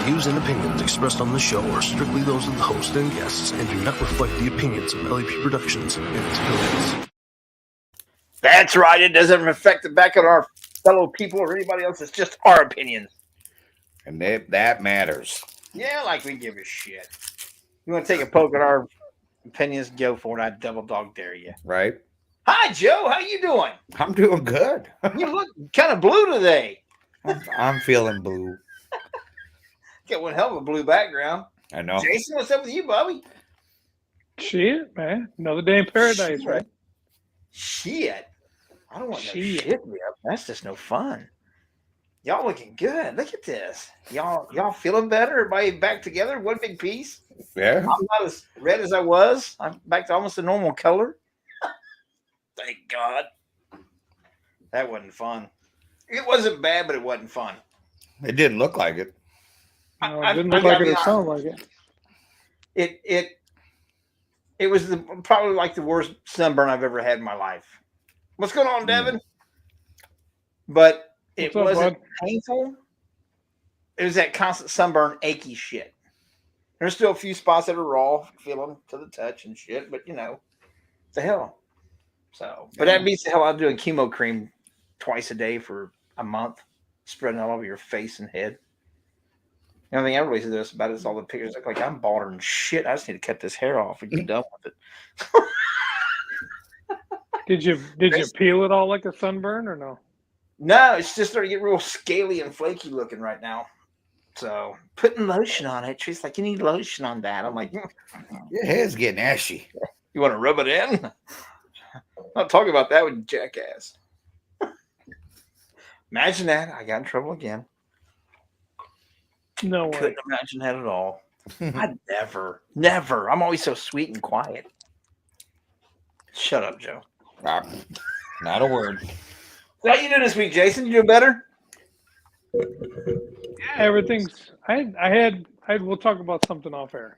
views and opinions expressed on the show are strictly those of the host and guests and do not reflect the opinions of LAP Productions and its affiliates. That's right. It doesn't affect the back of our fellow people or anybody else. It's just our opinions. And that matters. Yeah, like we give a shit. You want to take a poke at our opinions? Go for it. I double dog dare you. Right? Hi, Joe. How you doing? I'm doing good. You look kind of blue today. I'm feeling blue. Got one hell of a blue background. I know. Jason, what's up with you, Bobby? Shit, man. Another day in paradise, Shit. right? Shit. I don't want no Shit. shit me up. That's just no fun. Y'all looking good. Look at this. Y'all feeling better? Everybody back together? One big piece? Yeah. I'm not as red as I was. I'm back to almost a normal color. Thank God. That wasn't fun. It wasn't bad, but it wasn't fun. It didn't look like it. No, it didn't look like it or sound like it. It was probably like the worst sunburn I've ever had in my life. What's going on, Devin? But it What's up, wasn't bud? painful. It was that constant sunburn, achy shit. There's still a few spots that are raw, feeling to the touch and shit, but you know, the hell. So, but that beats the hell out of doing chemo cream twice a day for a month, spreading all over your face and head. The only thing everybody says this about it is all the pictures look like I'm bald and shit. I just need to cut this hair off and get done with it. Did you peel it all like a sunburn or no? No, it's just starting to get real scaly and flaky looking right now. So putting lotion on it. She's like, you need lotion on that. I'm like, Your hair's getting ashy. you want to rub it in? I'll talk about that with jackass. Imagine that. I got in trouble again. No way. Couldn't imagine that at all. I never. I'm always so sweet and quiet. Shut up, Joe. Not a word. How you doing this week, Jason? You doing better? Yeah, everything's. We'll talk about something off air.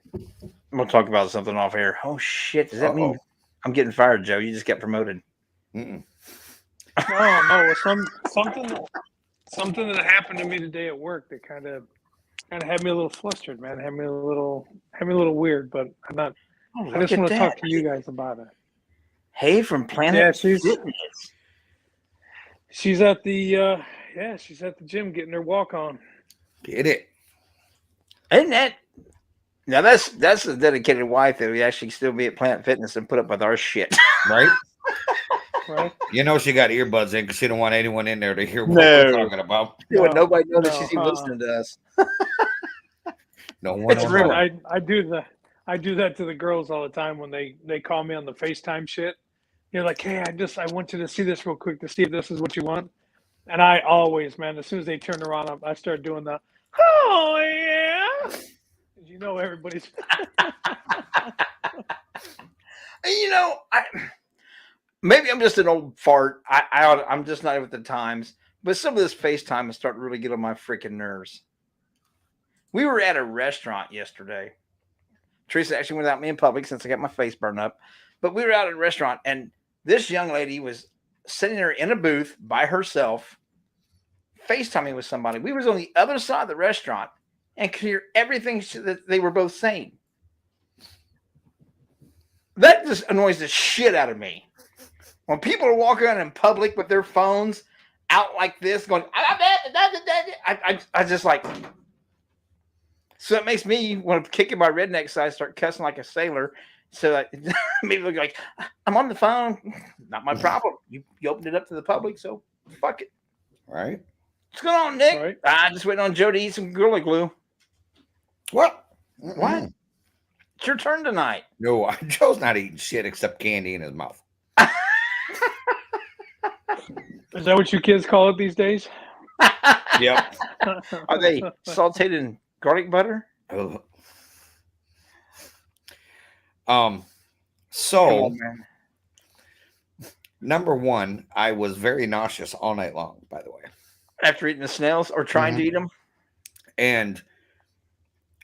We'll talk about something off air. Oh shit! Does that mean I'm getting fired, Joe? You just got promoted. No, it was something that happened to me today at work that kind of had me a little flustered, man. Had me a little weird, but I'm not. I just want to talk to you guys about it. Hey, from Planet Fitness. She's at the she's at the gym getting her walk on. Get it. Isn't that now? That's a dedicated wife that would actually still be at Planet Fitness and put up with our shit, Right? Right? You know she got earbuds in because she don't want anyone in there to hear what we're talking about. Nobody knows that she's even listening to us. No one. It's real. I do that to the girls all the time when they call me on the FaceTime shit. You're like, hey, I want you to see this real quick to see if this is what you want. And I always, man, as soon as they turn around, I start doing the, oh yeah. You know, everybody's. You know, maybe I'm just an old fart. I'm just not with the times. But some of this FaceTime is starting to really get on my freaking nerves. We were at a restaurant yesterday. Teresa actually went out me in public since I got my face burned up. But we were out at a restaurant, and this young lady was sitting there in a booth by herself, FaceTiming with somebody. We was on the other side of the restaurant and could hear everything that they were both saying. That just annoys the shit out of me. When people are walking around in public with their phones out like this, going, I just like. So it makes me want to kick in my redneck side, start cussing like a sailor. So I maybe look like I'm on the phone. Not my problem. You opened it up to the public, so fuck it. Right? What's going on, Nick? Right. I'm just waiting on Joe to eat some Gorilla Glue. What? What? It's your turn tonight. No, Joe's not eating shit except candy in his mouth. Is that what you kids call it these days? Yep. Are they sauteed in garlic butter? So Come on, man. number one, I was very nauseous all night long, by the way. After eating the snails or trying to eat them? And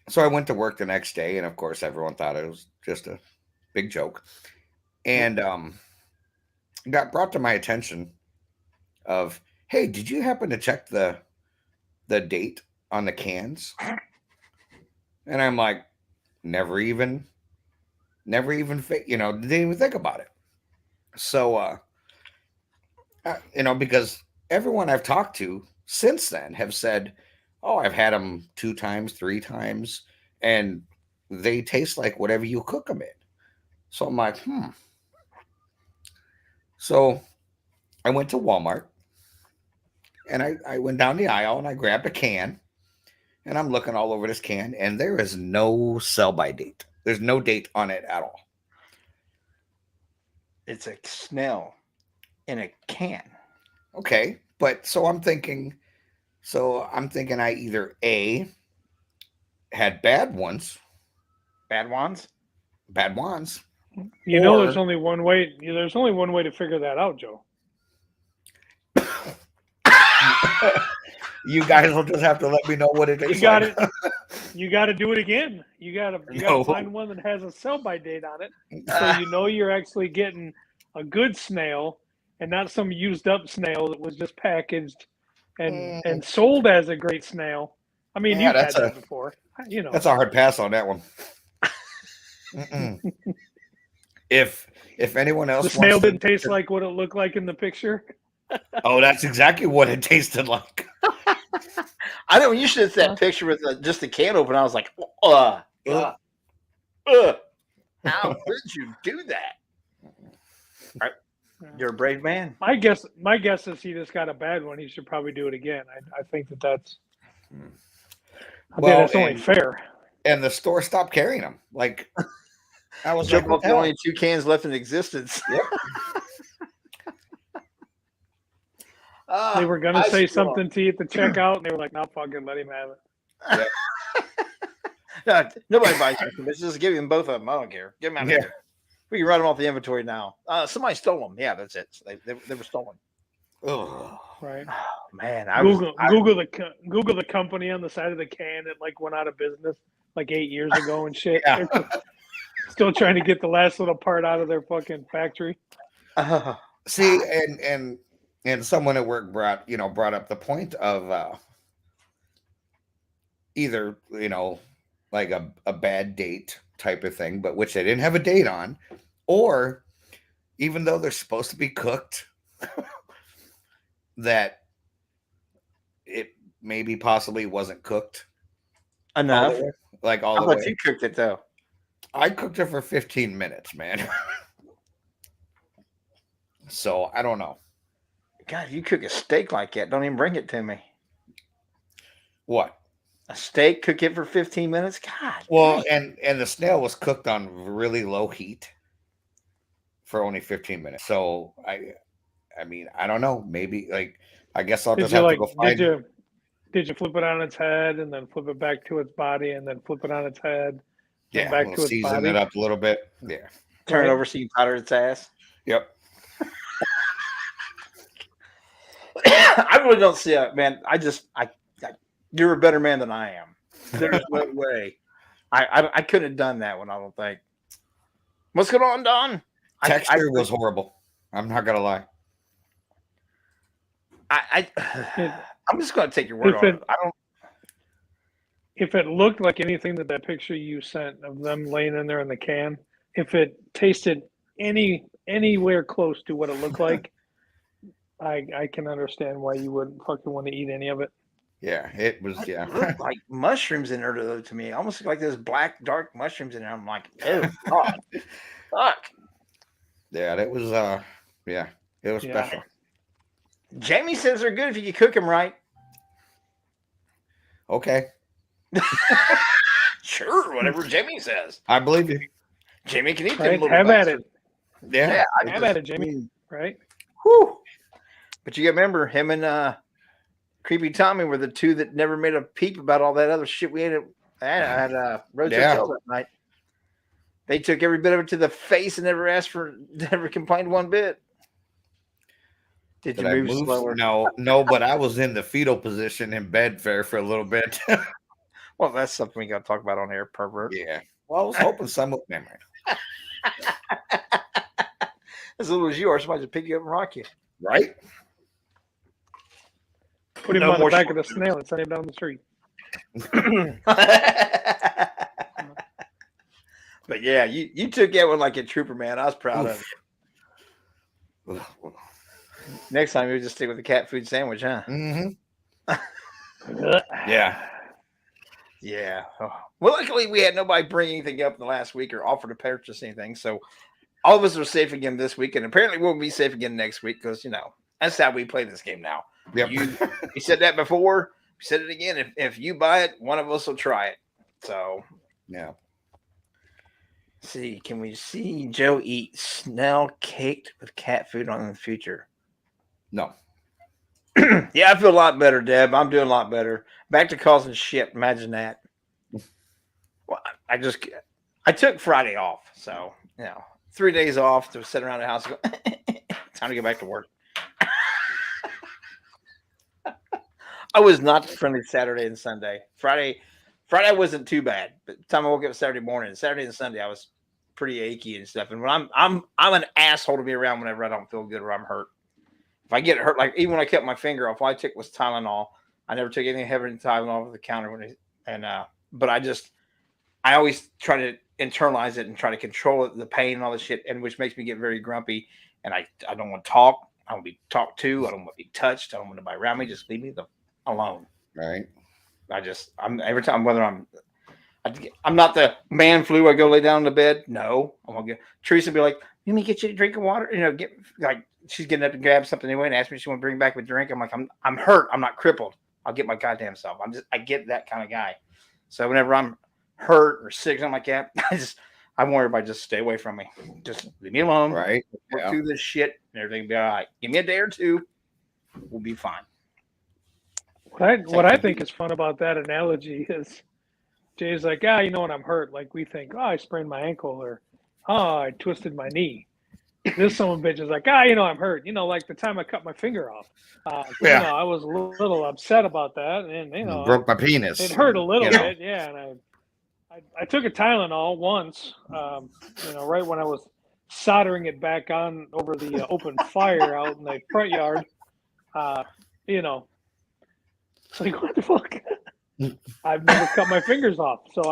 so I went to work the next day, and of course, everyone thought it was just a big joke. And it got brought to my attention of, hey, did you happen to check the date on the cans? And I'm like, never even, didn't even think about it. So, because everyone I've talked to since then have said, oh, I've had them 2 times, 3 times, and they taste like whatever you cook them in. So I'm like, So I went to Walmart and I went down the aisle and I grabbed a can and I'm looking all over this can and there is no sell by date. There's no date on it at all. It's a snail in a can. Okay. But so I'm thinking I either A, had bad ones, Bad ones? You know, Or- there's only one way. There's only one way to figure that out, Joe. You guys will just have to let me know what it is. You got it. You got to do it again. You got to No. find one that has a sell-by date on it, so you know you're actually getting a good snail and not some used-up snail that was just packaged and sold as a great snail. I mean, Yeah, you've had that's that before. You know, That's a hard pass on that one. If anyone else the snail wants to- didn't taste like what it looked like in the picture. Oh, that's exactly what it tasted like. I know when you showed that picture with just the can open, I was like, how could you do that? Right. You're a brave man. My guess is he just got a bad one. He should probably do it again. I think that's. I Well, think that's only and- fair. And the store stopped carrying them. Like, I was Jump like, what off the the hell? only 2 cans left in existence. Yep. They were gonna I say still- something to you at the checkout, and they were like, "No, fucking let him have it." No, nobody buys chicken bitches. Just give them both of them. I don't care. Get them out of Yeah. here. We can write them off the inventory now. Somebody stole them. Yeah, that's it. So they were stolen. Ugh. Right? Oh, man, I Google the company on the side of the can that like went out of business like 8 years ago and shit. Yeah. They're still trying to get the last little part out of their fucking factory. See, and someone at work brought up the point of either like a bad date type of thing, but which they didn't have a date on, or even though they're supposed to be cooked, that it maybe possibly wasn't cooked all Enough. the way, like all How the about way. you cooked it though? I cooked it for 15 minutes, man. So I don't know. God, if you cook a steak like that, don't even bring it to me. What? A steak, cook it for 15 minutes? God. Well, and the snail was cooked on really low heat for only 15 minutes. So I mean, I don't know. Maybe like I guess I'll just have to go find. Did you flip it on its head and then flip it back to its body and then flip it on its head? Yeah, back we'll to its season body? it up a little bit. Yeah. Turn it Right. over so you can powder its ass. Yep. I really don't see it, man. You're a better man than I am. There's no way. I couldn't have done that one. I don't think. What's going on, Don? Texture was horrible. I'm not gonna lie. I'm just going to take your word If on it- it. I don't. If it looked like anything that picture you sent of them laying in there in the can, if it tasted anywhere close to what it looked like, I can understand why you wouldn't fucking want to eat any of it. Yeah, it was. It Yeah. looked like mushrooms in there though to me. Almost like there's black, dark mushrooms in there. I'm like, oh God, fuck. Yeah, that was. Yeah, it was Yeah. special. Jamie says they're good if you cook them right. Okay, Sure, whatever Jamie says. I believe you. Jamie can eat them. Right? little Have at bastards. it. Yeah. Have at it, Jamie. Right? Whew. But you got to remember him and Creepy Tommy were the two that never made a peep about all that other shit we ate at Rose Yeah. Hotel that night. They took every bit of it to the face and never complained one bit. Did Did you I move move? slower? No, but I was in the fetal position in bed for a little bit. Well, that's something we got to talk about on air, pervert. Yeah. Well, I was hoping some of them. As little as you are, somebody just pick you up and rock you. Right? Put him No on the more back of the snail and send him down the street. But yeah, you took that one like a trooper, man. I was proud of it. Oof. Next time you just stick with the cat food sandwich, huh? Mm-hmm. Yeah. Yeah. Oh. Well, luckily we had nobody bring anything up in the last week or offer to purchase anything. So all of us are safe again this week, and apparently we'll be safe again next week because that's how we play this game now. Yep. You said that before. We said it again. If you buy it, one of us will try it. So Yeah. see, can we see Joe eat snail caked with cat food on in the future? No. Yeah, I feel a lot better, Deb. I'm doing a lot better. Back to causing shit. Imagine that. Well, I took Friday off, so 3 days off to sit around the house. And go, time to get back to work. I was not friendly Saturday and Sunday. Friday wasn't too bad, but the time I woke up Saturday morning, Saturday and Sunday, I was pretty achy and stuff. And when I'm an asshole to be around whenever I don't feel good or I'm hurt. If I get hurt, like even when I kept my finger off, all I took was Tylenol. I never took anything heavier than Tylenol off the counter but I always try to internalize it and try to control it, the pain and all this shit, and which makes me get very grumpy. And I don't want to talk. I don't want to be talked to. I don't want to be touched. I don't want nobody around me. Just leave me alone. Right. I'm every time, whether I'm not the man flu. I go lay down in the bed. No, I'm gonna get Teresa be like, "Let me get you a drink of water." Get like she's getting up to grab something anyway and ask me if she want to bring back a drink. I'm like, I'm hurt. I'm not crippled. I'll get my goddamn self. I get that kind of guy. So whenever I'm hurt or sick, something like that, I want everybody to just stay away from me. Just leave me alone. Right. Work through this shit and everything will be all right. Give me a day or two. We'll be fine. What I think is fun about that analogy is Jay's like, when I'm hurt, like we think, I sprained my ankle or, I twisted my knee. This son bitch is like, I'm hurt. Like the time I cut my finger off. I was a little upset about that, and broke my penis. It hurt a little bit, yeah. And I took a Tylenol once, right when I was soldering it back on over the open fire out in the front yard. It's like, what the fuck? I've never cut my fingers off. So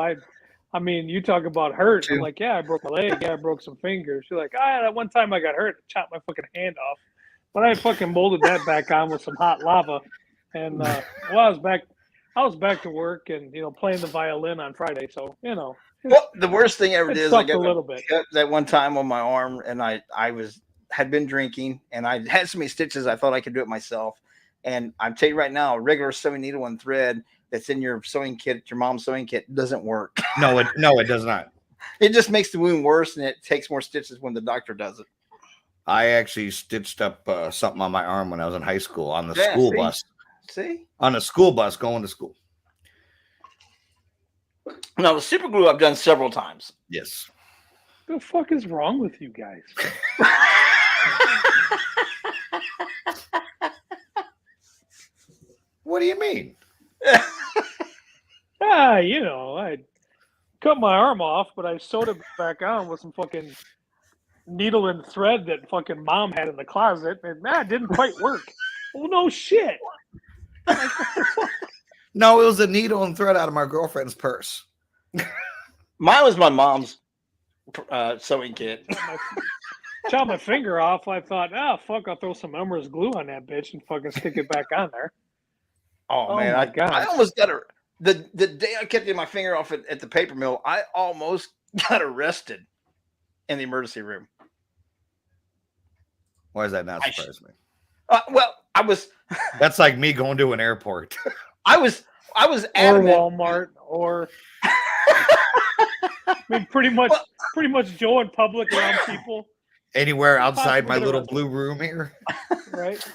I mean, you talk about hurt. I'm like, I broke my leg. Yeah, I broke some fingers. You're like, that one time I got hurt, chopped my fucking hand off. But I fucking molded that back on with some hot lava. And I was back to work and, playing the violin on Friday. So, Well, the worst thing ever is I got a little bit that one time on my arm, and I had been drinking, and I had so many stitches I thought I could do it myself. And I'm telling you right now, a regular sewing needle and thread that's in your sewing kit, your mom's sewing kit, doesn't work. No, it does not. It just makes the wound worse, and it takes more stitches when the doctor does it. I actually stitched up something on my arm when I was in high school on the school bus. See? On a school bus going to school. Now, the super glue I've done several times. Yes. What the fuck is wrong with you guys? What do you mean? I cut my arm off, but I sewed it back on with some fucking needle and thread that fucking mom had in the closet, and that didn't quite work. Well, no shit. No, it was a needle and thread out of my girlfriend's purse. Mine was my mom's sewing kit. Chopped my finger off. I thought, fuck, I'll throw some Elmer's glue on that bitch and fucking stick it back on there. Oh man, I almost got the day I kept my finger off at the paper mill. I almost got arrested in the emergency room. Why does that not surprise me? Well, I was. That's like me going to an airport. I was adamant. Or Walmart, or I mean, pretty much Joe in public around people. Anywhere outside my little blue room here, right?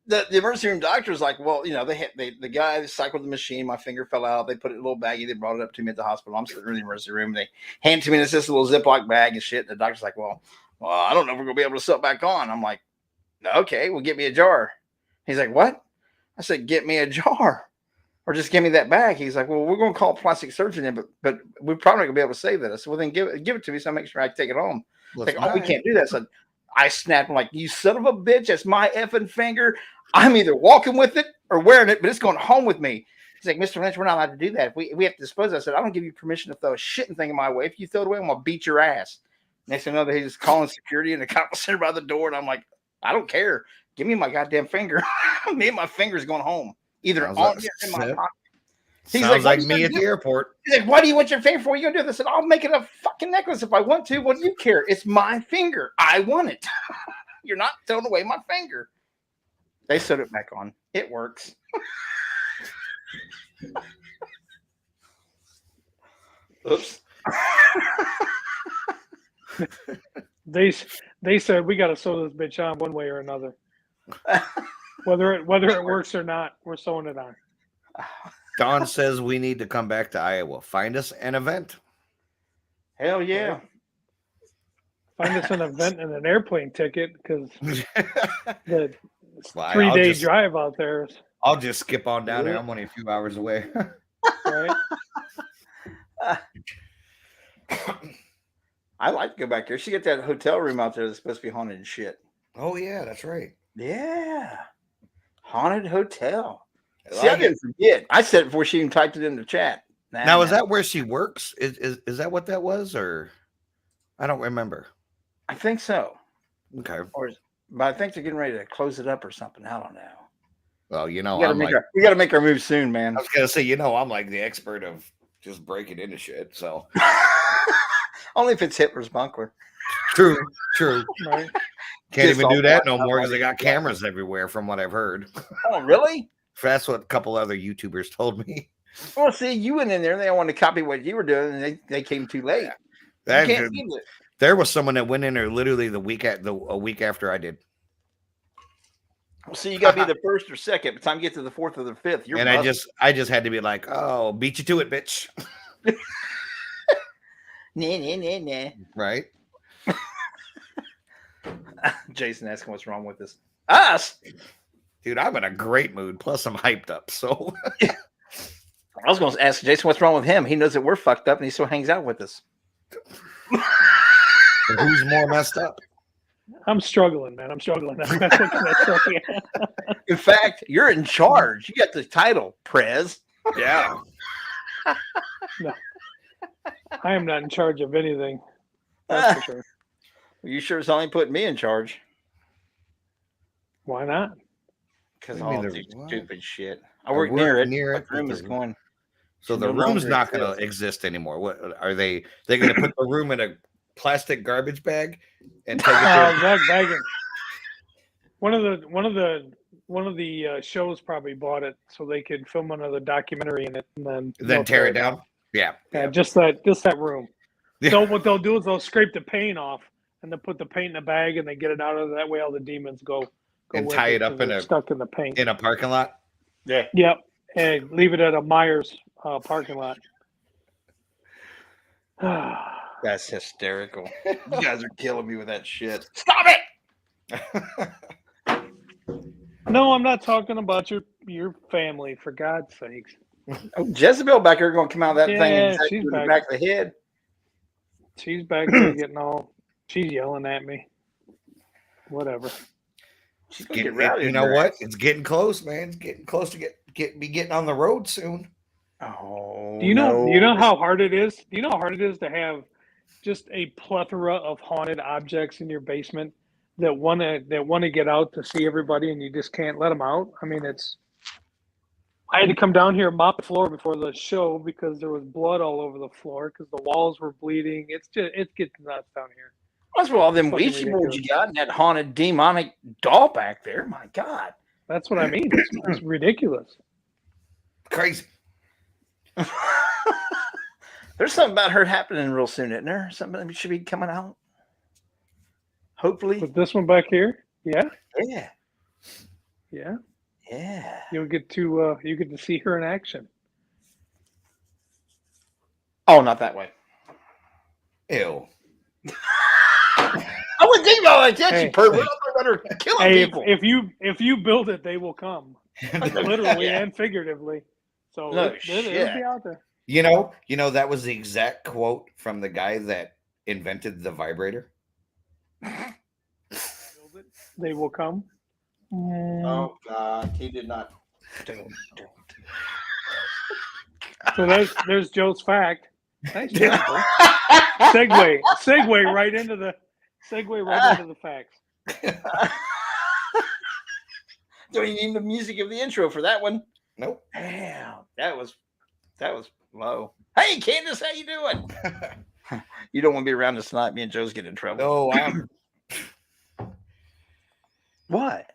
The emergency room doctor's like, well, the guy cycled the machine. My finger fell out. They put it in a little baggie. They brought it up to me at the hospital. I'm sitting in the emergency room. They hand it to me. And it's just a little Ziploc bag and shit. And the doctor's like, well, I don't know if we're gonna be able to sew it back on. I'm like, okay, well, get me a jar. He's like, what? I said, get me a jar, or just give me that bag. He's like, well, we're gonna call a plastic surgeon in, but we're probably not gonna be able to save that. I said, well, then give it to me so I make sure I take it home. Like, we can't do that. So I snapped. I'm like, you son of a bitch, that's my effing finger. I'm either walking with it or wearing it, but it's going home with me. He's like, Mr. Lynch, we're not allowed to do that. If we have to dispose of it. I said, I don't give you permission to throw a shitting thing in my way. If you throw it away, I'm going to beat your ass. Next thing you know, he's calling security, and the cop was sitting by the door, and I'm like, I don't care. Give me my goddamn finger. Me and my finger's going home. Either Sounds on like- or in my pocket. Sounds like "What me you at the gonna do?" airport. He's like, why do you want your finger for? What are you going to do? I said, I'll make it a fucking necklace if I want to. What do you care? It's my finger. I want it. You're not throwing away my finger. They sewed it back on. It works. Oops. They said we got to sew this bitch on one way or another. Whether it works or not, we're sewing it on. Don says we need to come back to Iowa. Find us an event. Hell yeah. Find us an event and an airplane ticket because the Why, 3-day drive out there is I'll just skip on down there. I'm only a few hours away. right. I like to go back there. She get that hotel room out there that's supposed to be haunted and shit. Oh yeah, that's right. Yeah. Haunted hotel. I See, I like it. didn't forget. I said it before she even typed it in the chat. Now is that where she works? Is that what that was, or I don't remember. I think so. Okay. But I think they're getting ready to close it up or something. I don't know. Well, We gotta make our move soon, man. I was gonna say, I'm like the expert of just breaking into shit. So Only if it's Hitler's bunker. true. Right. Can't Just even do all that blacked no out more like because they got that. cameras everywhere, from what I've heard. Oh, really? That's what a couple other YouTubers told me. Well, see, you went in there. They wanted to copy what you were doing, and they came too late. That- You can't do it. There was someone that went in there literally a week after I did, Well, see, you got to be the first or second. By the time you get to the fourth or the fifth, you're and busted. I just had to be like, "Oh, beat you to it, bitch!" Nah. Right? Jason asking what's wrong with this. Us? Dude, I'm in a great mood. Plus, I'm hyped up. So I was going to ask Jason what's wrong with him. He knows that we're fucked up, and he still hangs out with us. who's more messed up? I'm struggling, man. I'm struggling. What can I tell you? In fact, you're in charge. You got the title, Prez. Yeah. I am not in charge of anything. That's for sure. You sure as hell ain't putting me in charge. Why not? Because What do you I'll mean do what? stupid shit. I work near it. Near The room is going. So the no room's longer not going to exists. exist anymore. What are they? They're going to put the room in a plastic garbage bag and take it Oh, to Zach Baggins. One of the shows probably bought it so they could film another documentary in it and then they'll tear it down. Yeah. Yeah, just that room. Yeah. So what they'll do is they'll scrape the paint off and then put the paint in a bag and they get it out of that way. All the demons go And with tie it 'cause up in they're a- stuck in the paint. In a parking lot. Yeah. Yep, and leave it at a Myers parking lot. That's hysterical. You guys are killing me with that shit. Stop it! No, I'm not talking about your family, for God's sakes. Oh, Jezebel back here going to come out of that thing Yeah, and hit she's you in the back. back of the head. She's back there getting all. She's yelling at me. Whatever. She's going to get rowdy. You know what? It's getting close, man. It's getting close to be getting on the road soon. Oh, Do you know? no. Do you know how hard it is? Do you know how hard it is to have just a plethora of haunted objects in your basement that want to get out to see everybody, and you just can't let them out? I mean, it's. I had to come down here and mop the floor before the show because there was blood all over the floor because the walls were bleeding. It gets nuts down here. What's with all them Fucking Ouija boards you ridiculous. got and that haunted demonic doll back there? My God. That's what I mean. It's ridiculous. Crazy. There's something about her happening real soon, isn't there? Something that should be coming out. Hopefully. But this one back here, yeah, Yeah. yeah, Yeah. you get to see her in action. Oh, not that way. Ew. I wouldn't think about it like that, Hey. you pervert. I'm talking about her killing Hey, people. if you build it, they will come, literally Yeah. and figuratively. So No it'll shit. be out there. You know that was the exact quote from the guy that invented the vibrator. Build it, they will come. Oh God, he did not. Don't. So there's Joe's fact. Thanks, Jennifer. segue right into the facts. Don't you need the music of the intro for that one? Nope. Damn, that was low. Hey, Candace, how you doing? You don't want to be around us tonight. Me and Joe's getting in trouble. No, I'm What?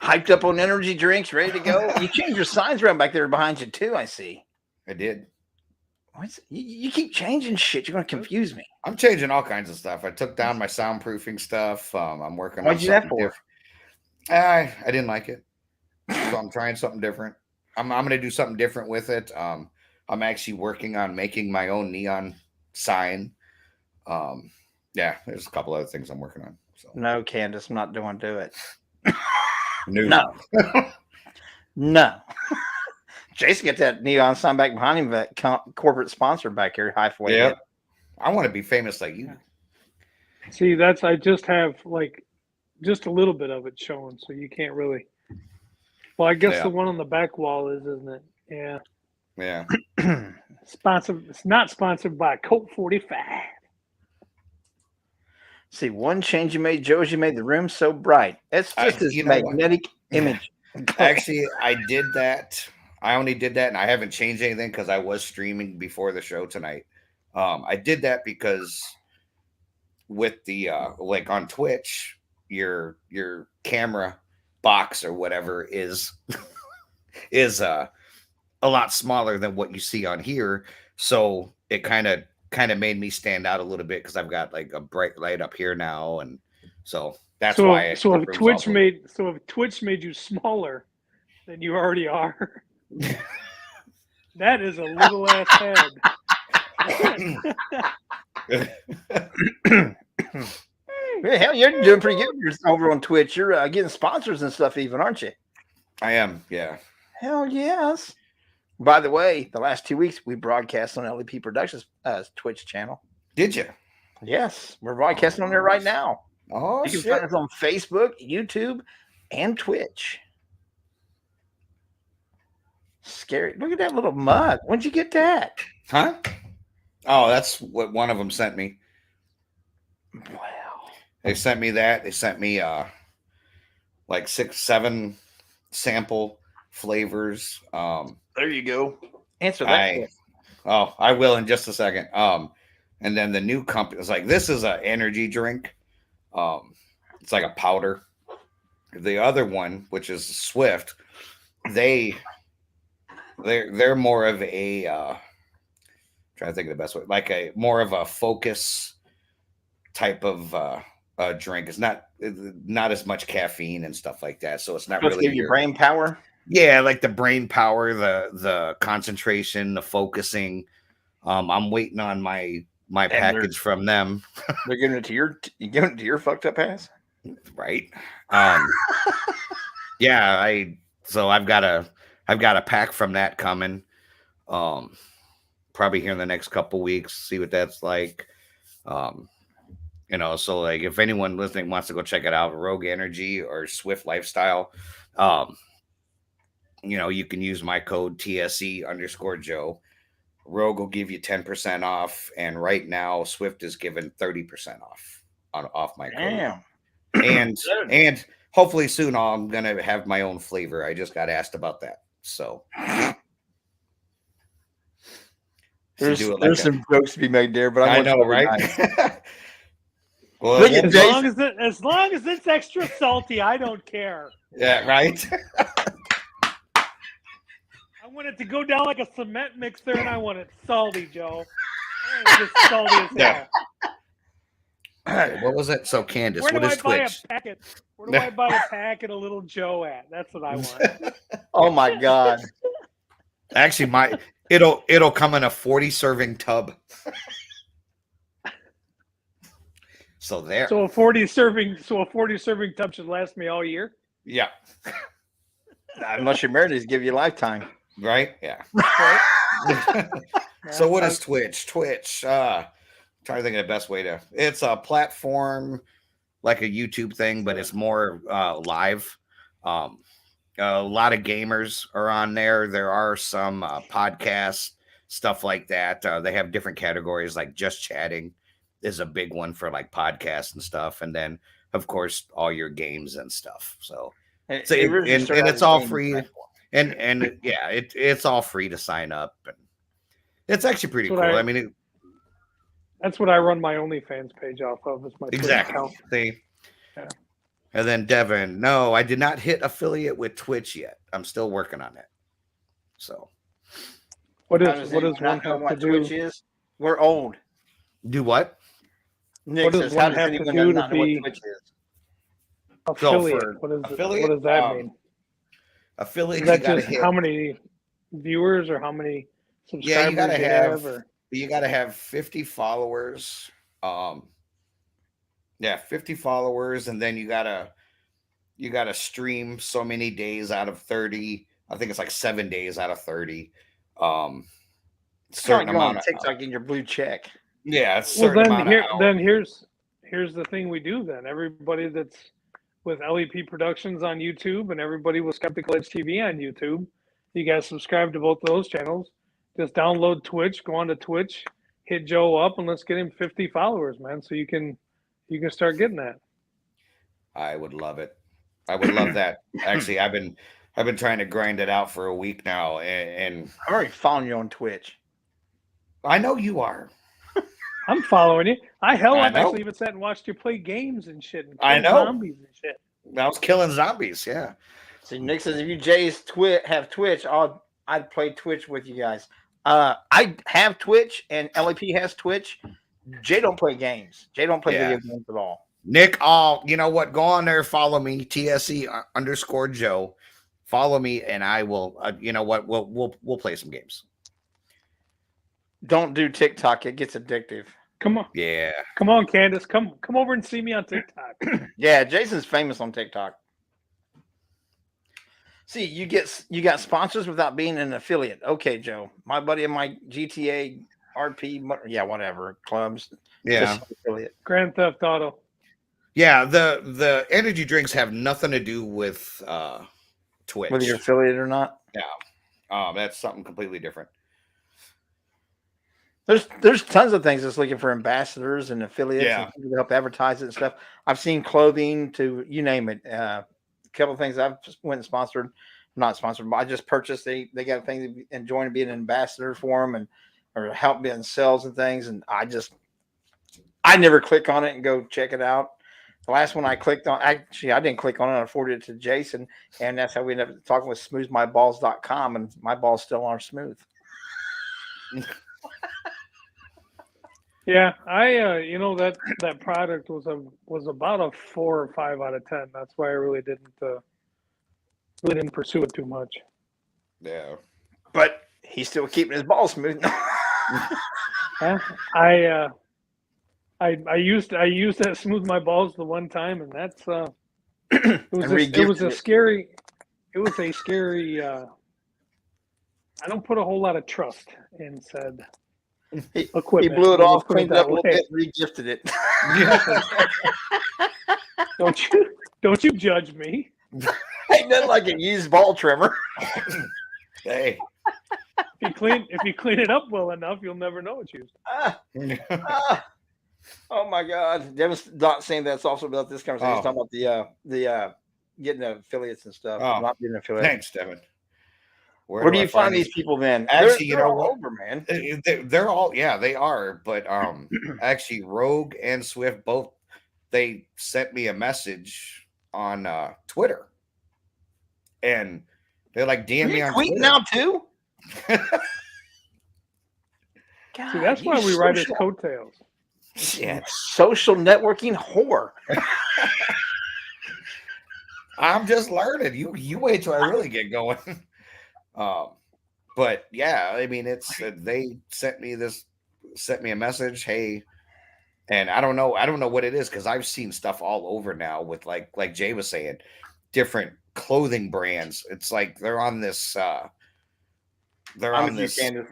Hyped up on energy drinks, ready to go. You changed your signs around back there behind you too. I see. I did. You keep changing shit. You're going to confuse me. I'm changing all kinds of stuff. I took down my soundproofing stuff. I'm working on What'd you do that something for? different. I didn't like it, so I'm trying something different. I'm going to do something different with it. I'm actually working on making my own neon sign. Yeah, there's a couple other things I'm working on. So No, Candace, I'm not doing do it. no. No. Jason get that neon sign back behind him, that corporate sponsor back here, halfway. Yeah, I want to be famous like you. See, I just have like just a little bit of it showing, so you can't really. Well, I guess Yeah. the one on the back wall is, isn't it? Yeah. Yeah. Sponsored. It's not sponsored by Colt 45. See, one change you made, Joe, is you made the room so bright. It's just this you know what? magnetic image. Actually, I did that. I only did that, and I haven't changed anything because I was streaming before the show tonight. I did that because with the like on Twitch, your camera box or whatever is a lot smaller than what you see on here. So it kind of made me stand out a little bit because I've got like a bright light up here now, and so that's why. So if Twitch made you smaller than you already are, that is a little ass head. Hey, hell, you're doing pretty good. You're over on Twitch. You're getting sponsors and stuff, even, aren't you? I am, yeah. Hell yes. By the way, the last 2 weeks we broadcast on LEP Productions Twitch channel. Did you? Yes, we're broadcasting on there right now. Oh, You can shit. find us on Facebook, YouTube, and Twitch. Scary. Look at that little mug. When'd you get that? Huh? Oh, that's what one of them sent me. Wow. They sent me that. They sent me like 6-7 sample flavors. There you go. Answer that. I will in just a second. And then the new company was like, this is an energy drink. It's like a powder. The other one, which is Swift, they're more of a trying to think of the best way, like a more of a focus type of drink. It's not as much caffeine and stuff like that, so it's not Supposed to really give you brain power. Yeah, like the brain power, the concentration, the focusing. I'm waiting on my package from them. They're giving it to your fucked up ass. Right. Yeah, I've got a pack from that coming. Probably here in the next couple weeks, see what that's like. So like if anyone listening wants to go check it out, Rogue Energy or Swift Lifestyle, you can use my code TSE_Joe. Rogue will give you 10% off, and right now Swift is giving 30% off my code. Damn. And hopefully soon I'm gonna have my own flavor. I just got asked about that, so There's some jokes to be made there, but I know, right? Well, Look at as long as it's extra salty, I don't care. yeah, right. I want it to go down like a cement mixer, and I want it salty, Joe. I want it just salty as hell. Yeah. What was it? So Candace, Where do what is I buy Twitch? a packet? Where do I buy a packet of Little Joe at? That's what I want. Oh my god. Actually, it'll come in a 40 serving tub. So there. So a 40 serving tub should last me all year. Yeah. Unless you're married, he's give you a lifetime. Right? Yeah. Right? So what is Twitch? Twitch. Trying to think of the best way to. It's a platform like a YouTube thing, but it's more live. A lot of gamers are on there. There are some podcasts, stuff like that. They have different categories, like just chatting is a big one for like podcasts and stuff. And then, of course, all your games and stuff. So, It, so it originally and started it's as a all gaming free. platform. And yeah, it's all free to sign up. And it's actually pretty That's cool. what I mean, That's what I run my OnlyFans page off of. Is my Twitch exactly. account. See? Yeah. And then Devin, no, I did not hit affiliate with Twitch yet. I'm still working on it. So What I does understand one not knowing have to what do? Twitch is? We're old. do what? Nick What does says, "How one does have to anyone do to not know be- what Twitch is?" Affiliate. for What affiliate, does that mean? Affiliate, Is that you gotta just hit. how many viewers or how many subscribers you gotta you have. or You gotta have 50 followers. 50 followers, and then you gotta stream so many days out of 30. I think it's like 7 days out of 30. It's Certain kind of like amount on of TikTok in your blue check. yeah, it's well certain amount of hours. here's the thing we do then. Everybody that's with LEP Productions on YouTube and everybody with Skeptical Edge TV on YouTube, you guys subscribe to both those channels. Just download Twitch, go on to Twitch, hit Joe up, and let's get him 50 followers, man. So you can start getting that. I would love it. I would love that. Actually, I've been trying to grind it out for a week now, and I'm already following you on Twitch. I know you are. I'm following you. I've know. actually even sat and watched you play games and shit. And I kill know. zombies and shit. I was killing zombies. Yeah. See, Nick says, if you Jays have Twitch, I'd play Twitch with you guys. I have Twitch, and LAP has Twitch. Jay don't play games. Jay don't play Yeah. video games at all. Nick, you know what? Go on there, follow me, TSE_Joe. Follow me, and I will. You know what? We'll play some games. Don't do TikTok; it gets addictive. Come on, Yeah. come on, Candace, come over and see me on TikTok. Yeah, Jason's famous on TikTok. See, you got sponsors without being an affiliate. Okay, Joe, my buddy in my GTA RP, whatever clubs. Yeah. just affiliate. Grand Theft Auto. Yeah. The energy drinks have nothing to do with Twitch. Whether you're affiliate or not. That's something completely different. There's tons of things that's looking for ambassadors and affiliates Yeah. and people to help advertise it and stuff. I've seen clothing to you name it. A couple of things I've just went and sponsored, not sponsored, but I just purchased. They got a thing and join to be an ambassador for them and or help me in sales and things. And I never click on it and go check it out. The last one I clicked on, actually, I didn't click on it. I forwarded it to Jason, and that's how we ended up talking with smoothmyballs.com, and my balls still aren't smooth. Yeah, I that product was about a 4 or 5 out of 10. That's why I really didn't pursue it too much. Yeah. But he's still keeping his balls smooth. Yeah, I used that smooth my balls the one time, and that's it was a scary. I don't put a whole lot of trust in said He equipment. blew it We'll off, put cleaned it that up a little way. bit, regifted it. Don't you judge me? Ain't nothing like a used ball trimmer. Hey. If you clean it up well enough, you'll never know it's used. Oh my God! Devin's not saying that's also about this conversation. He's Oh. talking about the getting affiliates and stuff. Oh. Not being an affiliate. Thanks, Devin. Where do you find these people then? Actually, they're you know all what? over, man. They're all, yeah, they are. But actually, Rogue and Swift both, they sent me a message on Twitter, and they're like, DM me on Tweet Twitter. now too. God, See, that's you why we ride his social- coattails. Shit. Social networking whore. I'm just learning. You wait till I really get going. But yeah, I mean, it's they sent me a message, hey, and I don't know what it is because I've seen stuff all over now with like Jay was saying, different clothing brands. It's like they're on this. They're I'm on with you,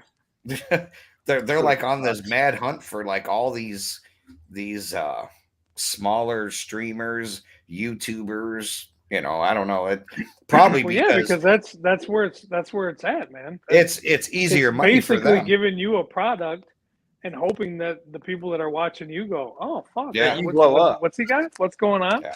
this. Candace. they're like on this mad hunt for like all these smaller streamers, YouTubers, I don't know. It probably Well, yeah, because because that's where it's at, man. it's easier It's money for basically them. giving you a product and hoping that the people that are watching you go, oh fuck, Yeah. You blow up. What's he got? What's going on? Yeah.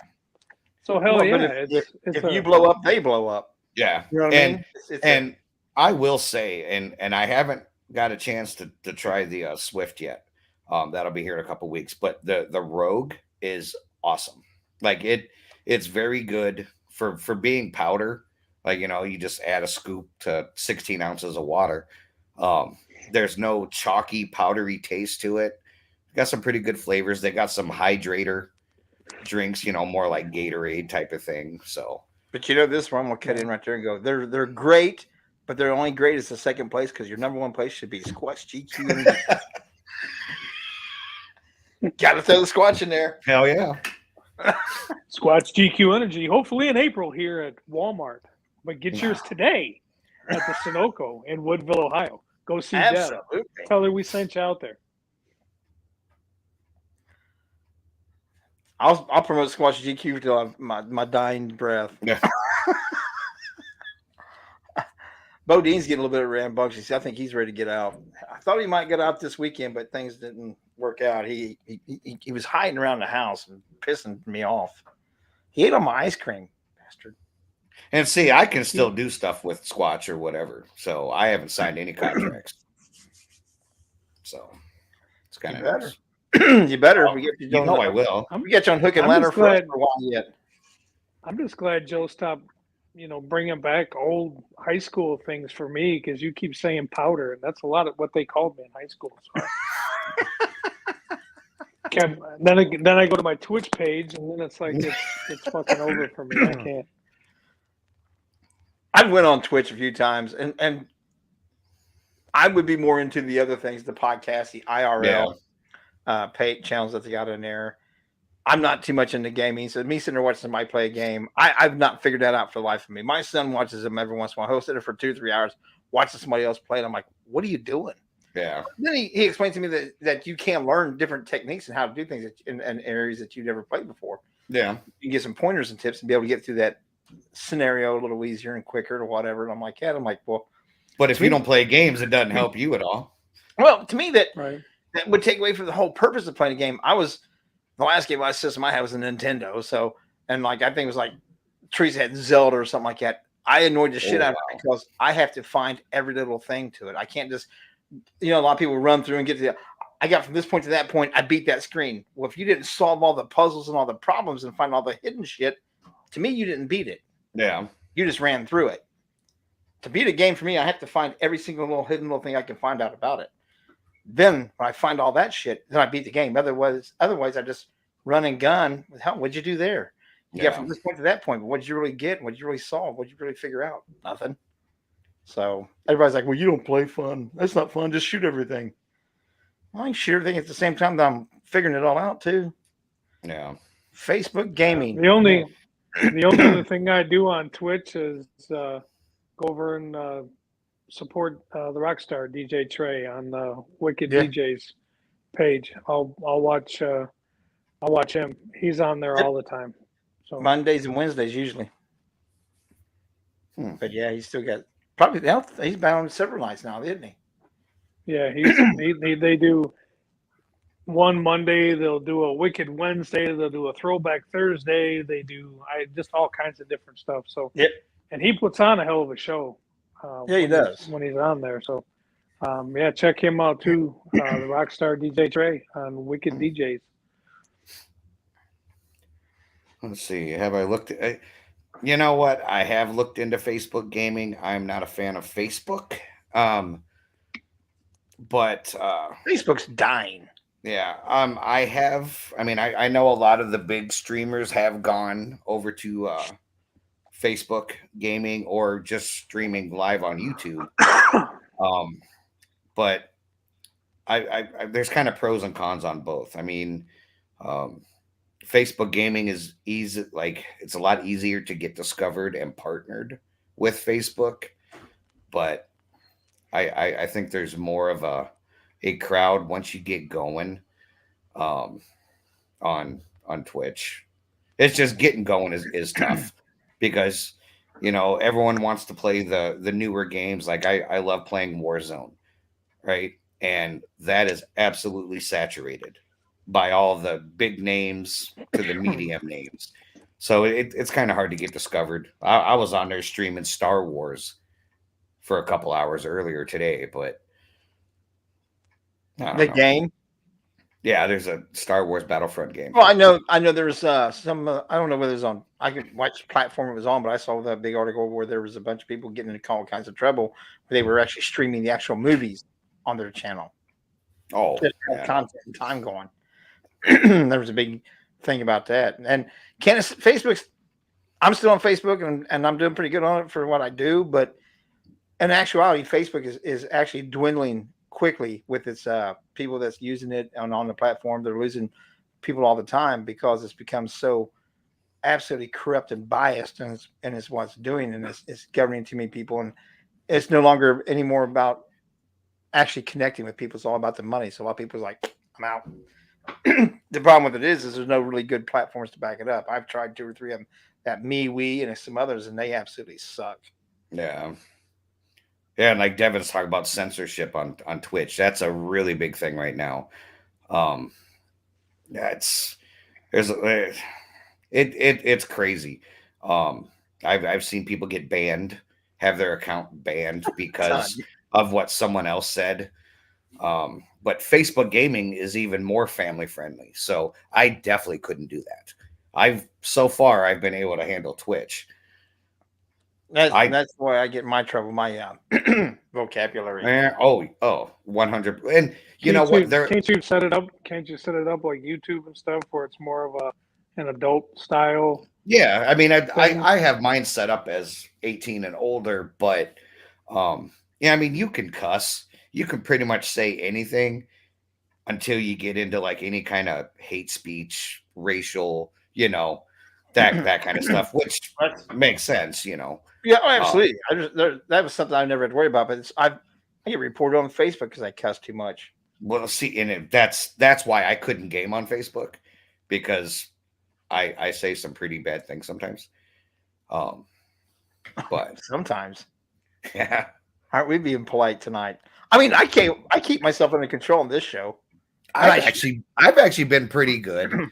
So hell Well, yeah, but if it's you blow up, they blow up. Yeah. You know what I And mean? and I will say, and I haven't got a chance to try the Swift yet. That'll be here in a couple weeks. But the Rogue is awesome. Like it's very good for being powder. Like you just add a scoop to 16 ounces of water. There's no chalky, powdery taste to it. Got some pretty good flavors. They got some hydrator drinks, more like Gatorade type of thing. So, but this one will cut in right there and go. They're great, but they're only great as the second place because your number one place should be Squatch GQ. Got to throw the Squatch in there. hell yeah. Squatch GQ Energy, hopefully in April here at Walmart. But get yours today at the Sunoco in Woodville, Ohio. Go see Deb. Absolutely. Tell her we sent you out there. I'll promote Squatch GQ till my dying breath. Yeah. Bodine's getting a little bit rambunctious. I think he's ready to get out. I thought he might get out this weekend, but things didn't work out. He was hiding around the house and pissing me off. He ate all my ice cream, bastard. And see, I can still do stuff with Squatch or whatever. So I haven't signed any contracts. So it's kind of nice. You better. We get you I will. We get you on hook and I'm ladder just for a glad- while yet. I'm just glad Joe stopped, bringing back old high school things for me because you keep saying powder, and that's a lot of what they called me in high school. So. Then I go to my Twitch page, and then it's like it's fucking over for me. I can't. I went on Twitch a few times, and I would be more into the other things, the podcast, the IRL pay channels that they got in there. I'm not too much into gaming, so me sitting there watching somebody play a game, I've not figured that out for the life of me. My son watches them every once in a while. He'll sit there for 2-3 hours watching somebody else play, and I'm like, what are you doing? Yeah. Then he explained to me that you can learn different techniques and how to do things in areas that you've never played before. Yeah. You can get some pointers and tips and be able to get through that scenario a little easier and quicker or whatever. And I'm like, well. But if you don't play games, it doesn't help you at all. Well, to me, that Right. that would take away from the whole purpose of playing a game. The last game system I had was a Nintendo. So, and like, I think it was like Teresa had Zelda or something like that. I annoyed the shit out of it because I have to find every little thing to it. I can't just, a lot of people run through and get to I got from this point to that point. I beat that screen. Well, if you didn't solve all the puzzles and all the problems and find all the hidden shit, to me, you didn't beat it. Yeah. You just ran through it. To beat a game for me, I have to find every single little hidden little thing I can find out about it. Then when I find all that shit, then I beat the game. Otherwise I just run and gun. What'd you do there? You got from this point to that point, but what did you really get? What did you really solve? What did you really figure out? Nothing. So everybody's like, well, you don't play fun. That's not fun. Just shoot everything. Well, I can shoot everything at the same time that I'm figuring it all out too. Yeah. Facebook gaming. The only other thing I do on Twitch is go over and support the Rockstar DJ Trey on the Wicked DJs page. I'll watch him. He's on there all the time. So Mondays and Wednesdays usually. But yeah, he's still got he's been on several nights now, isn't he? yeah, they do one Monday, they'll do a Wicked Wednesday, they'll do a Throwback Thursday, they do just all kinds of different stuff. So and he puts on a hell of a show. He does when he's on there. So check him out too. The Rockstar DJ Trey on Wicked DJs. Let's see. Have I looked at? You know what? I have looked into Facebook gaming. I'm not a fan of Facebook. But Facebook's dying. Yeah. I know a lot of the big streamers have gone over to Facebook gaming or just streaming live on YouTube. But I there's kind of pros and cons on both. I mean, Facebook gaming is easy, like it's a lot easier to get discovered and partnered with Facebook, but I think there's more of a crowd once you get going on Twitch. It's just getting going is tough. because everyone wants to play the newer games. Like I love playing Warzone, right? And that is absolutely saturated by all the big names to the medium names. So it's kind of hard to get discovered. I was on there streaming Star Wars for a couple hours earlier today, but I don't The know. game. Yeah, there's a Star Wars Battlefront game. Well, I know there was some. I don't know whether it was on. I could which platform it was on, but I saw the big article where there was a bunch of people getting into all kinds of trouble. Where they were actually streaming the actual movies on their channel. Oh, Just had yeah. content and time going. There was a big thing about that, and Facebook's. I'm still on Facebook, and I'm doing pretty good on it for what I do. But in actuality, Facebook is actually dwindling quickly with its people that's using it on the platform. They're losing people all the time because it's become so absolutely corrupt and biased, and it's what it's doing, and it's governing too many people, and it's no longer anymore about actually connecting with people. It's all about the money. So a lot of people are like, I'm out. The problem with it is there's no really good platforms to back it up. I've tried 2 or 3 of them, that MeWe and some others, and they absolutely suck. Yeah. Yeah, and like Devin's talking about censorship on Twitch. That's a really big thing right now. Yeah, it's crazy. I've seen people get banned, have their account banned because of what someone else said. But Facebook gaming is even more family friendly. So I definitely couldn't do that. So far I've been able to handle Twitch. That's why I get in my trouble, my vocabulary. Oh, 100. And you know what? Can't you set it up? Can't you set it up like YouTube and stuff where it's more of an adult style? Yeah, I mean, I have mine set up as 18 and older, but yeah, I mean, you can cuss. You can pretty much say anything until you get into like any kind of hate speech, racial, that kind of stuff, which makes sense, Yeah, absolutely. That was something I never had to worry about, but I get reported on Facebook because I cuss too much. Well, see, and that's why I couldn't game on Facebook, because I say some pretty bad things sometimes. But sometimes, yeah, aren't we being polite tonight? I mean, I keep myself under control on this show. I've actually been pretty good.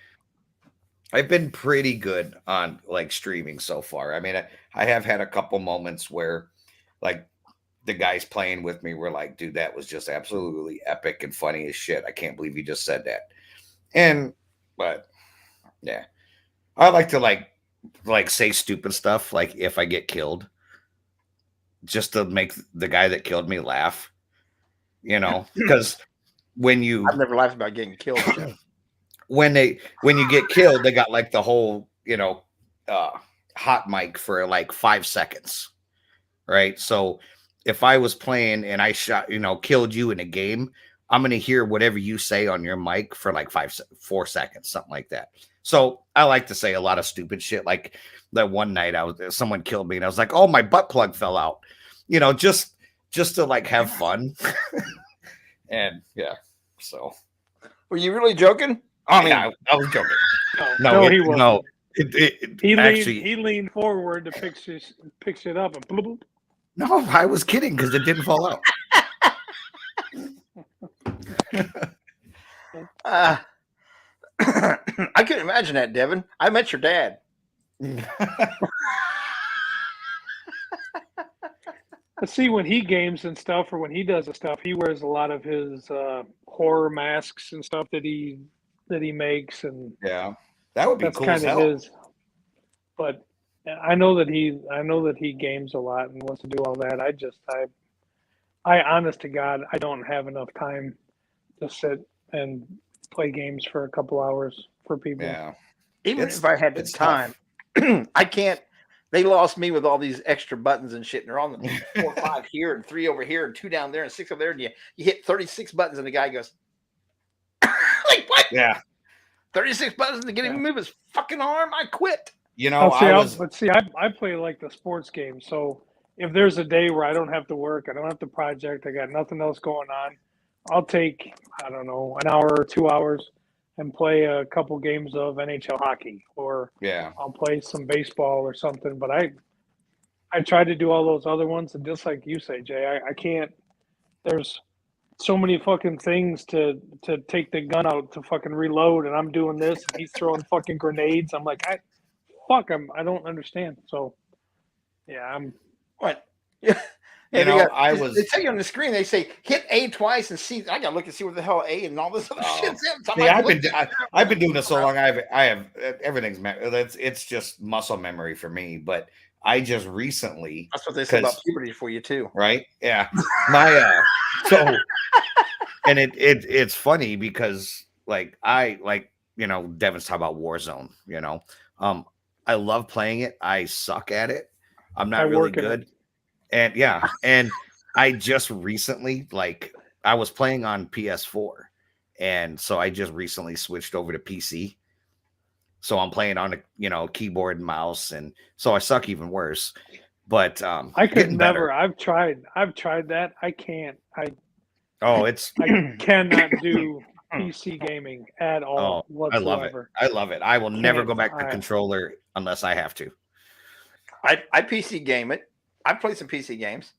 I've been pretty good on like streaming so far. I mean, I have had a couple moments where like the guys playing with me were like, dude, that was just absolutely epic and funny as shit. I can't believe you just said that. But yeah, I like to like say stupid stuff. Like if I get killed, just to make the guy that killed me laugh, because I've never laughed about getting killed. when you get killed, they got like the whole, hot mic for like 5 seconds. Right. So if I was playing and I shot, killed you in a game, I'm going to hear whatever you say on your mic for like 4 seconds, something like that. So I like to say a lot of stupid shit. Like that one night someone killed me and I was like, oh, my butt plug fell out, just to like have fun. And yeah, so. Were you really joking? I mean, I was joking. No, he wasn't. No, he leaned forward to pick shit up and bloop. No, I was kidding because it didn't fall out. I couldn't imagine that, Devin. I met your dad. See, when he games and stuff, or when he does the stuff, he wears a lot of his horror masks and stuff that he makes, and yeah, that would be that's cool kind as of hell. his. But I know that he games a lot and wants to do all that. I honest to God, I don't have enough time to sit and play games for a couple hours for people. Yeah, Even if I had the time, I can't. They lost me with all these extra buttons and shit. And they're on the 4 or 5 here and 3 over here and 2 down there and 6 over there. And you hit 36 buttons and the guy goes, like, what? Yeah. 36 buttons to get him to move his fucking arm. I quit. I play like the sports game. So if there's a day where I don't have to work, I don't have the project, I got nothing else going on, I'll take, I don't know, an hour or 2 hours and play a couple games of NHL hockey, or Yeah. I'll play some baseball or something. But I tried to do all those other ones, and just like you say, Jay, I can't. There's so many fucking things to take the gun out to fucking reload, and I'm doing this, and he's throwing fucking grenades. I'm like, I don't understand. So, yeah, I'm. What? Yeah. You know, I They was. tell you on the screen. They say hit A twice and see. I gotta look and see what the hell A and all this other Oh. shit's in. So I'm See, like, I've been doing this so long. I have everything's. It's just muscle memory for me. But I just recently, that's what they say about 'cause- puberty for you too. right? Yeah, my so, and it's funny because like Devin's talking about Warzone. I love playing it. I suck at it. I'm not I really work in it. good. And yeah, and I just recently, like, I was playing on PS4, and so I just recently switched over to PC. So I'm playing on a keyboard and mouse, and so I suck even worse. But I could getting better. never. I've tried that. I can't. I It's cannot do PC gaming at all I love it. whatsoever. I love it. I will never Can't- go back to I- controller unless I have to. I PC game it. I played some PC games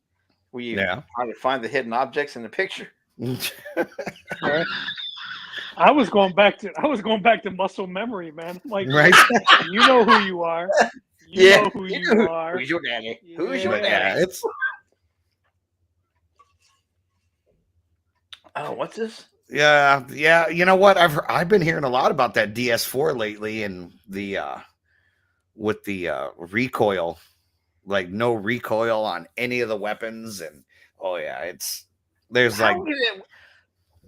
where you Yeah. try to find the hidden objects in the picture. Right? I was going back to muscle memory, man. I'm like, Right? you know who you are. You know who you are. Who's your daddy? Who's your Yeah. daddy? Yeah, it's Oh, what's this? yeah. You know what? I've been hearing a lot about that DS4 lately, and the with the recoil, like no recoil on any of the weapons, and oh yeah, there's like How did it-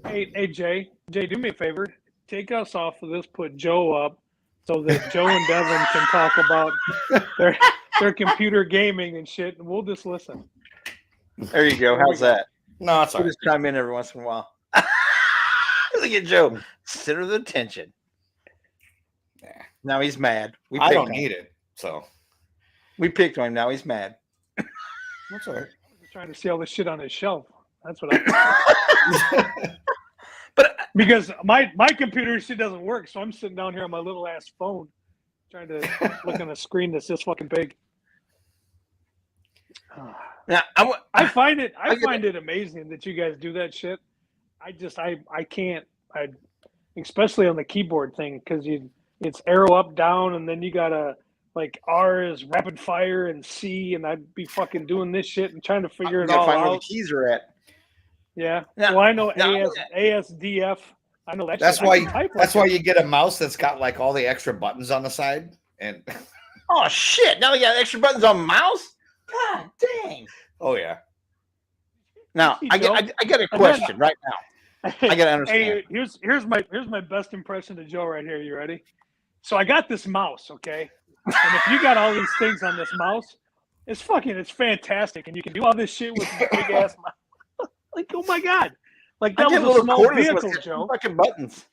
Hey, Jay, do me a favor. Take us off of this. Put Joe up so that Joe and Devin can talk about their computer gaming and shit, and we'll just listen. There you go. How's that? no, it's all We'll right. just chime in every once in a while. Look at Joe. Center of the tension. Yeah. Now he's mad. I don't him. need it, so We picked him. Now he's mad. that's all right. We're trying to see all this shit on his shelf. That's what I. But Because my computer shit doesn't work, so I'm sitting down here on my little ass phone, trying to look on a screen that's this fucking big. now I find it I get find it amazing that you guys do that shit. I can't, especially on the keyboard thing, because it's arrow up, down, and then you gotta like R is rapid fire and C, and I'd be fucking doing this shit and trying to figure it gotta all find where the out. keys are at. Yeah. Now- Well, I know now- ASDF. I know that. That's shit. I why. can type That's like why you get a mouse that's got like all the extra buttons on the side, and Oh shit! Now they got extra buttons on mouse. God dang! oh yeah. Now I Joe. got a question right now. that. I gotta understand. Hey, here's my best impression of Joe right here. You ready? So I got this mouse, okay? And if you got all these things on this mouse, it's fantastic, and you can do all this shit with a big ass mouse. Like, oh my god! Like I that get was a little small quarters vehicle, with Joe. fucking buttons.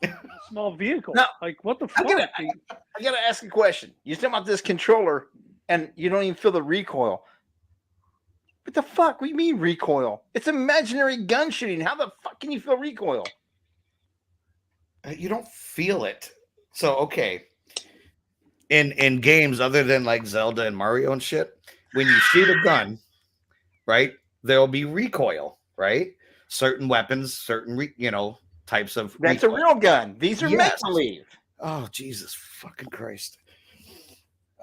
A small vehicle. No, like what the I fuck? gotta- I gotta ask a question. You're talking about this controller, and you don't even feel the recoil. What the fuck? What do you mean recoil? It's imaginary gun shooting. How the fuck can you feel recoil? You don't feel it. So okay. In games other than like Zelda and Mario and shit, when you shoot a gun, right, there'll be recoil, right? Certain weapons, certain types of That's a recoil. real gun. These are make Yes. believe. Oh Jesus fucking Christ.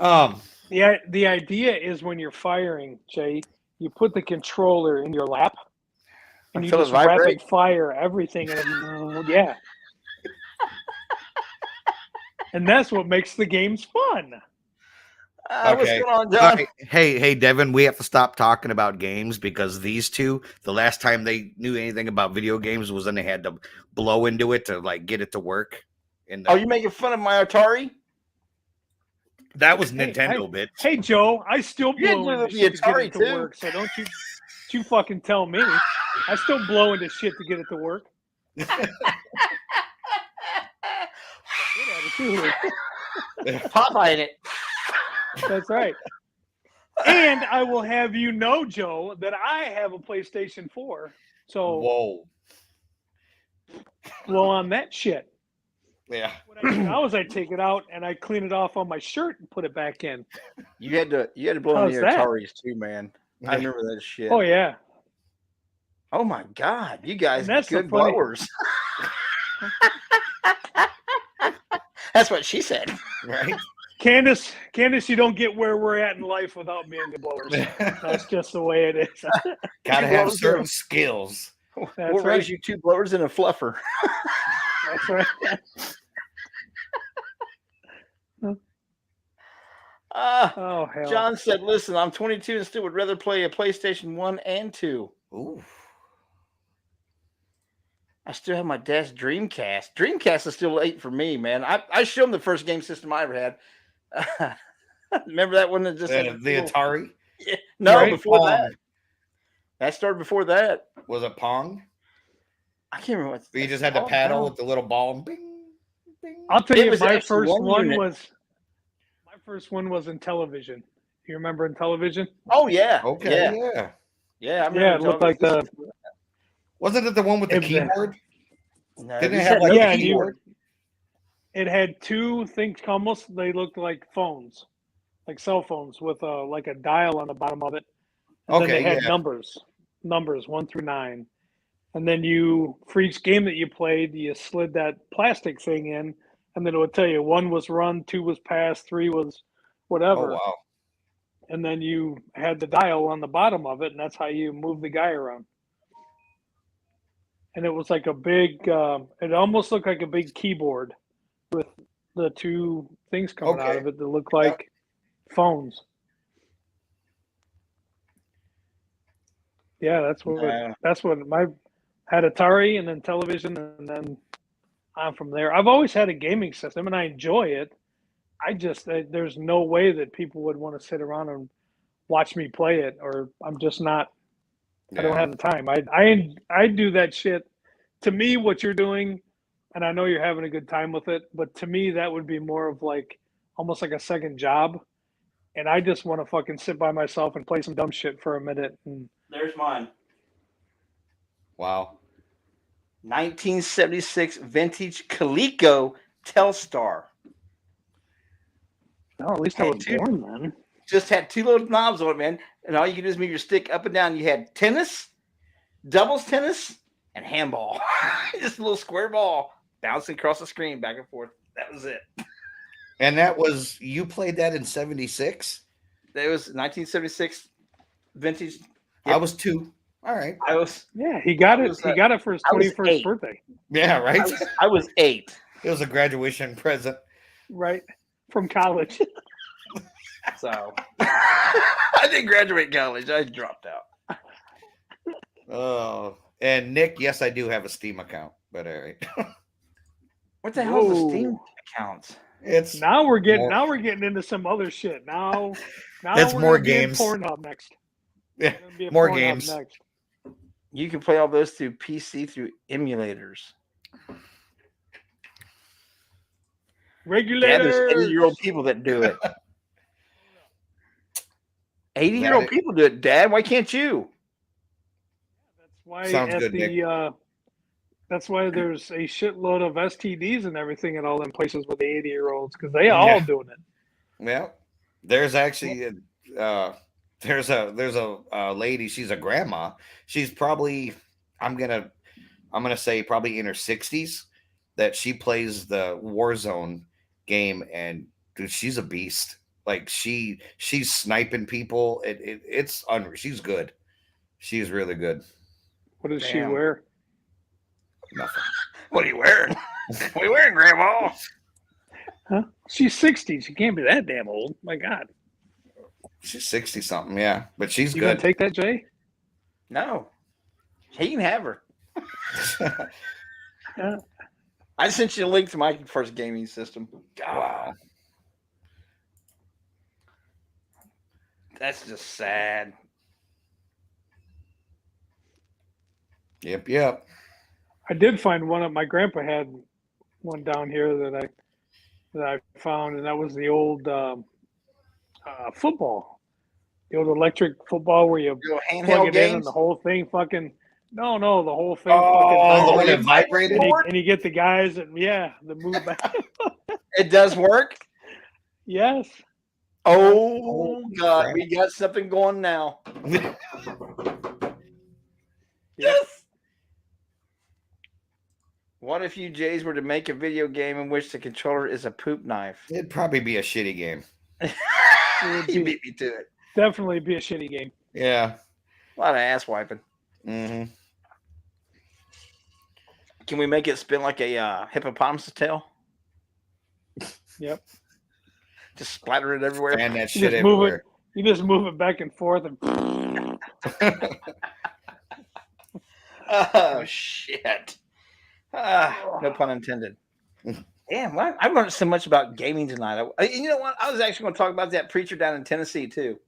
Yeah, the idea is when you're firing, Jay, you put the controller in your lap, and you Until it just rapid vibrates. fire everything, and yeah. And that's what makes the games fun. What's Okay. going on, All John? right. Hey, Devin, we have to stop talking about games because these two, the last time they knew anything about video games was when they had to blow into it to like get it to work. Oh, you making fun of my Atari? that was Hey, Nintendo, bitch. Hey, Joe, I still You blow do into the shit to get Atari it to too. work, so don't you fucking tell me. I still blow into shit to get it to work. Good attitude. Popeye in it. That's right. And I will have you know, Joe, that I have a PlayStation 4. So Whoa. Well, on that shit, Yeah. what I do now is I take it out and I clean it off on my shirt and put it back in. You had to blow on How's the that? Ataris too, man. I Yeah. remember that shit. Oh yeah, Oh my god, you guys And that's the good funny- blowers. That's what she said. Right. Candace, you don't get where we're at in life without being good blowers. That's just the way it is. Gotta You have blowers certain are- skills. That's We'll right. raise you 2 blowers and a fluffer. That's right. Oh hell. John said, "Listen, I'm 22 and still would rather play a PlayStation 1 and 2. Ooh. I still have my dad's Dreamcast. Dreamcast is still late for me, man. I showed him the first game system I ever had. Remember that one that just had The Atari? Yeah. No, Right? before Pong. that. That started before that. Was it Pong? I can't remember what Where you just had to Oh, paddle no. with the little ball and bing, bing. I'll tell It you, was my actually first one one unit. was in television. You remember in television? Oh yeah. Okay, Yeah. yeah. Yeah. I remember Yeah, it looked like the. Wasn't it the one with the It was a- keyboard? No, Didn't it this have had like no yeah, a and you- keyboard? It had two things. Almost they looked like phones, like cell phones with like a dial on the bottom of it. And then Okay, they had yeah. numbers 1 through 9. And then for each game that you played, you slid that plastic thing in, and then it would tell you 1 was run, 2 was pass, 3 was whatever. Oh wow. And then you had the dial on the bottom of it, and that's how you move the guy around. And it was like a big, it almost looked like a big keyboard with the 2 things coming out Okay. of it that looked like phones. Yeah, that's what my had Atari and then television and then on from there. I've always had a gaming system and I enjoy it. There's no way that people would want to sit around and watch me play it, or I'm just not. I don't Yeah. have the time. I do that shit. To me, what you're doing, and I know you're having a good time with it, but to me, that would be more of like almost like a second job. And I just want to fucking sit by myself and play some dumb shit for a minute. And There's mine. Wow. 1976 vintage Coleco Telstar. well, at least I Hey, was dude. born then. Just had 2 little knobs on it, man. And all you could do is move your stick up and down. You had tennis, doubles tennis, and handball. Just a little square ball bouncing across the screen back and forth. That was it. And that was you played that in '76? That was 1976 vintage. I was 2. All right. I was Yeah, he got I it. was, He got it for his I was 21st 8. birthday, Yeah, right. I was 8. It was a graduation present. right? From college. So I didn't graduate college. I dropped out. Oh, and Nick, yes, I do have a Steam account, but all right. What the hell is a Whoa. Steam account? It's Now we're getting More- getting into some other shit. Now That's we're more gonna be in games. Pornhub next. Yeah, We're gonna be in more Pornhub games. next. You can play all those through PC through emulators. Dad, there's Regulators. 80-year-old people that do it. 80-year-old That- people do it, Dad. Why can't you? That's why Sounds at good, Nick. the that's why there's a shitload of STDs and everything at all them places with the 80-year-olds because they all Yeah. doing it. Well, there's actually there's a lady. She's a grandma. She's probably I'm gonna say probably in her 60s that she plays the Warzone game, and dude, she's a beast. Like she's sniping people. It's unreal. She's good. She's really good. What does she Damn. wear? Nothing. What are you wearing? What are you wearing, Grandma? Huh? She's 60. She can't be that damn old. My God. She's 60 something, yeah, but she's You gonna good. take that, Jay? No. He can have her. Yeah. I sent you a link to my first gaming system. Wow. That's just sad. Yep. I did find one of my grandpa had one down here that I found, and that was the old football, the old electric football where you Little plug handheld it in and games. the whole thing fucking No, the whole thing. Oh, the fucking one that vibrates. vibrated. And you get the guys that the move back. It does work. Yes. Oh God, crap. we got something going now. Yes. What if you Jays were to make a video game in which the controller is a poop knife? It'd probably be a shitty game. would You be. beat me to it. Definitely be a shitty game. Yeah. A lot of ass wiping. hmm Can we make it spin like a hippopotamus tail? Yep. Just splatter it everywhere. And that You shit just move it. everywhere. You just move it back and forth and Oh shit! No pun intended. Damn, I learned so much about gaming tonight. You know what? I was actually going to talk about that preacher down in Tennessee too.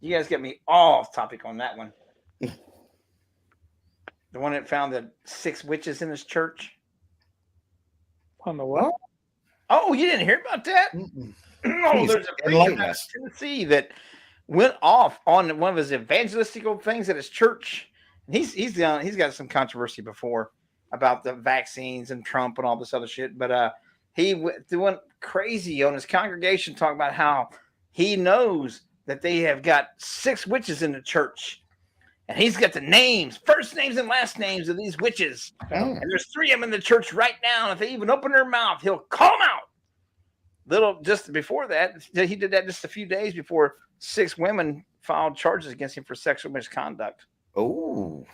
You guys get me off topic on that one. The one that found the 6 witches in his church. on the what? Oh, you didn't hear about that? Mm-mm. Oh, Please, there's a preacher enlighten down in us. Tennessee that went off on one of his evangelistical things at his church. He's got some controversy before about the vaccines and Trump and all this other shit, but he went crazy on his congregation talking about how he knows that they have got 6 witches in the church, and he's got the names, first names and last names of these witches, Mm. and there's 3 of them in the church right now. And if they even open their mouth, he'll call them out. Just before that, he did that just a few days before 6 women filed charges against him for sexual misconduct. Oh.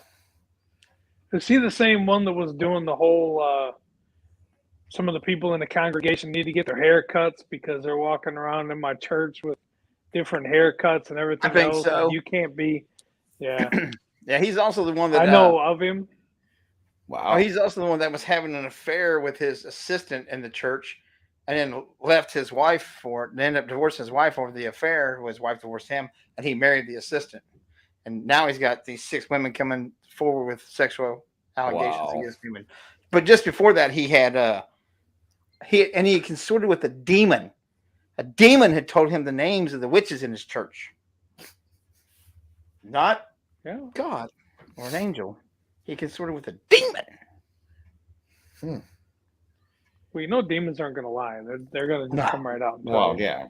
Is he the same one that was doing the whole? Some of the people in the congregation need to get their haircuts because they're walking around in my church with different haircuts and everything I think else. so. And you can't be. Yeah, Yeah, he's also the one that I know of him. Wow. he's also the one that was having an affair with his assistant in the church, and then left his wife for it, and ended up divorcing his wife over the affair. His wife divorced him, and he married the assistant. And now he's got these 6 women coming forward with sexual allegations Wow. against him. But just before that, he had he consorted with a demon. A demon had told him the names of the witches in his church. Not Yeah. God or an angel. He consorted with a demon. Well, you know, demons aren't going to lie. They're going to No. come right out. And tell Well, you. yeah.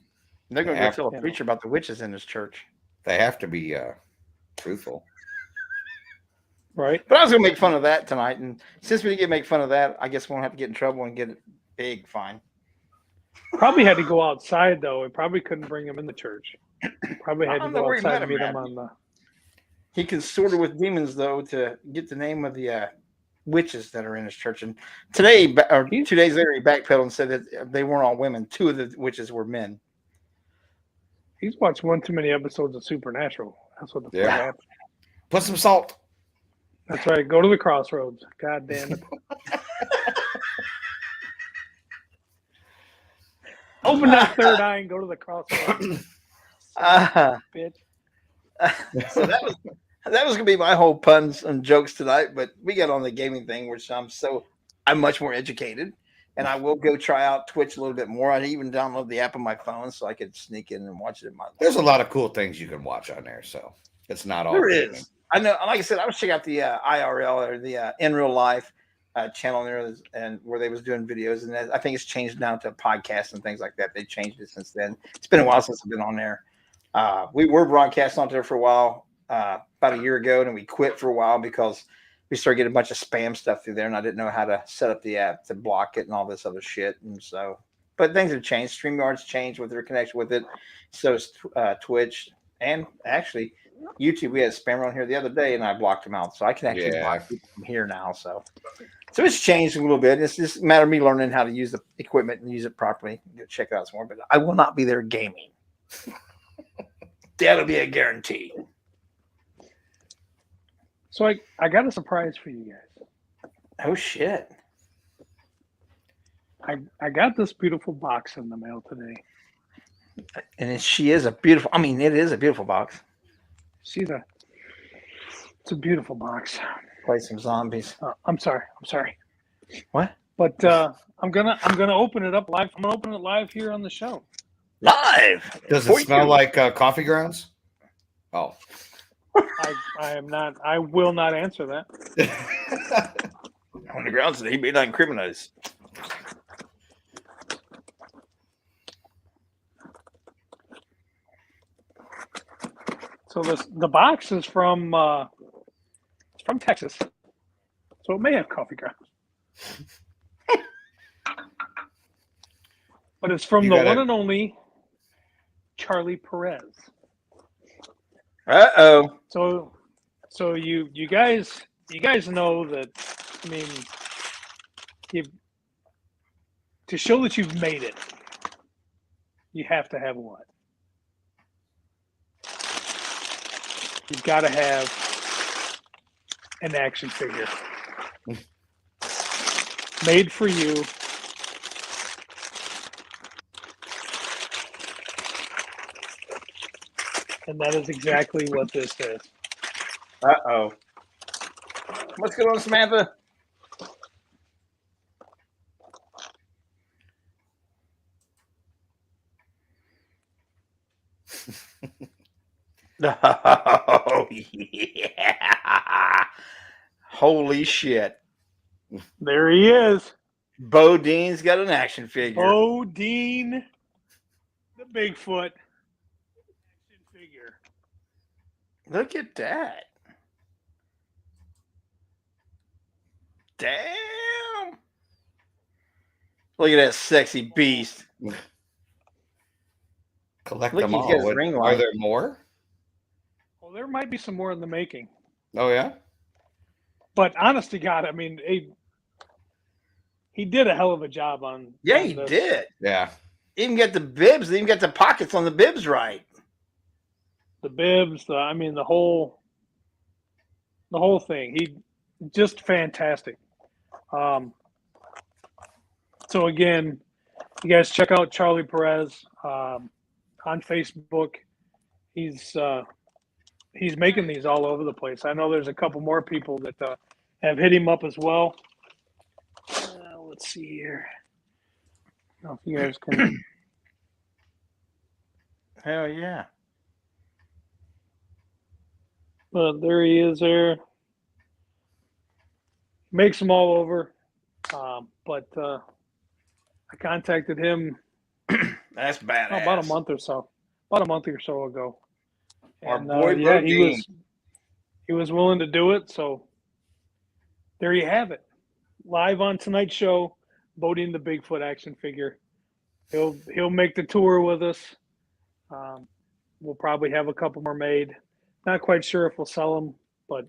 They're going to Yeah. go tell a Yeah. preacher about the witches in his church. They have to be truthful. Right. But I was going to make fun of that tonight. And since we didn't get to make fun of that, I guess we won't have to get in trouble and get a big fine. Probably had to go outside though. We probably couldn't bring him in the church. Probably I had to don't know go where he outside met and him meet him at. on the. He consorted with demons, though, to get the name of the witches that are in his church. And today, or 2 days later, he backpedaled and said that they weren't all women. 2 of the witches were men. He's watched one too many episodes of Supernatural. That's what the Yeah. fuck happened. Put some salt. That's right. Go to the crossroads. God damn it. Open that third eye and go to the crossroads. Bitch. So that was going to be my whole puns and jokes tonight. But we got on the gaming thing, which I'm much more educated, and I will go try out Twitch a little bit more. I even download the app on my phone so I could sneak in and watch it in my. There's a lot of cool things you can watch on there, so it's not all. There gaming. is. I know. Like I said, I was checking out the IRL or the in real life channel there, and where they was doing videos, and I think it's changed now to podcasts and things like that. They changed it since then. It's been a while since I've been on there. We were broadcasting on there for a while, about a year ago, and then we quit for a while because we started getting a bunch of spam stuff through there, and I didn't know how to set up the app to block it and all this other shit. And so, but things have changed. StreamYard's changed with their connection with it. So is Twitch, and actually YouTube. We had a spammer on here the other day, and I blocked him out, so I can actually Yeah. block people from here now. So it's changed a little bit. It's just a matter of me learning how to use the equipment and use it properly. Go check it out some more, but I will not be there gaming. That'll be a guarantee. So I got a surprise for you guys. Oh shit! I got this beautiful box in the mail today. And she is a beautiful. I mean, it is a beautiful box. It's a beautiful box. Play some zombies. I'm sorry. What? But I'm gonna open it up live. I'm gonna open it live here on the show. Live. Does For it smell you. like coffee grounds? Oh, I am not. I will not answer that. On the grounds that he may not incriminate us. So the box is from it's from Texas, so it may have coffee grounds, but it's from You the gotta- one and only Charlie Perez. Uh-oh. So you guys know that. I mean, to show that you've made it, you have to have what? You've got to have an action figure made for you. And that is exactly what this is. Uh-oh. What's going on, Samantha? Oh, yeah. Holy shit. There he is. Bo Dean's got an action figure. Bo Dean, the Bigfoot action figure. Look at that. Damn. Look at that sexy beast. Collect Look, them he's all. got his What- ring Are light. there more? Well, there might be some more in the making. Oh yeah. But honest to God, I mean, he did a hell of a job on. Yeah, on he this. did. Yeah. Even get the bibs, even got the pockets on the bibs right. The bibs, the whole thing. He just fantastic. So again, you guys check out Charlie Perez on Facebook. He's making these all over the place. I know there's a couple more people that have hit him up as well. Let's see here. I don't know if you guys can. Hell yeah. But there he is there. Makes them all over. But I contacted him That's badass. about a month or so ago. Our And boy yeah, Bo he Dean. was willing to do it. So there you have it. Live on tonight's show, Bo Dean the Bigfoot action figure. He'll make the tour with us. We'll probably have a couple more made. Not quite sure if we'll sell them, but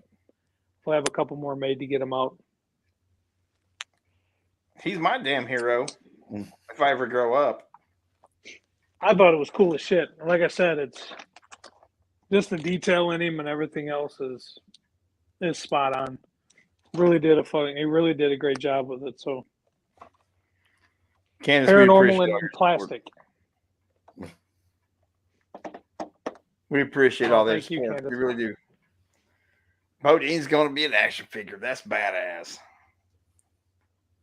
we'll have a couple more made to get them out. He's my damn hero. Mm. If I ever grow up. I thought it was cool as shit. Like I said, it's just the detail in him and everything else is spot on. He really did a great job with it. So Candace, we paranormal appreciate and all your plastic. We appreciate Oh, all their thank you, support. Candace. We really do. Bo Dean's going to be an action figure. That's badass.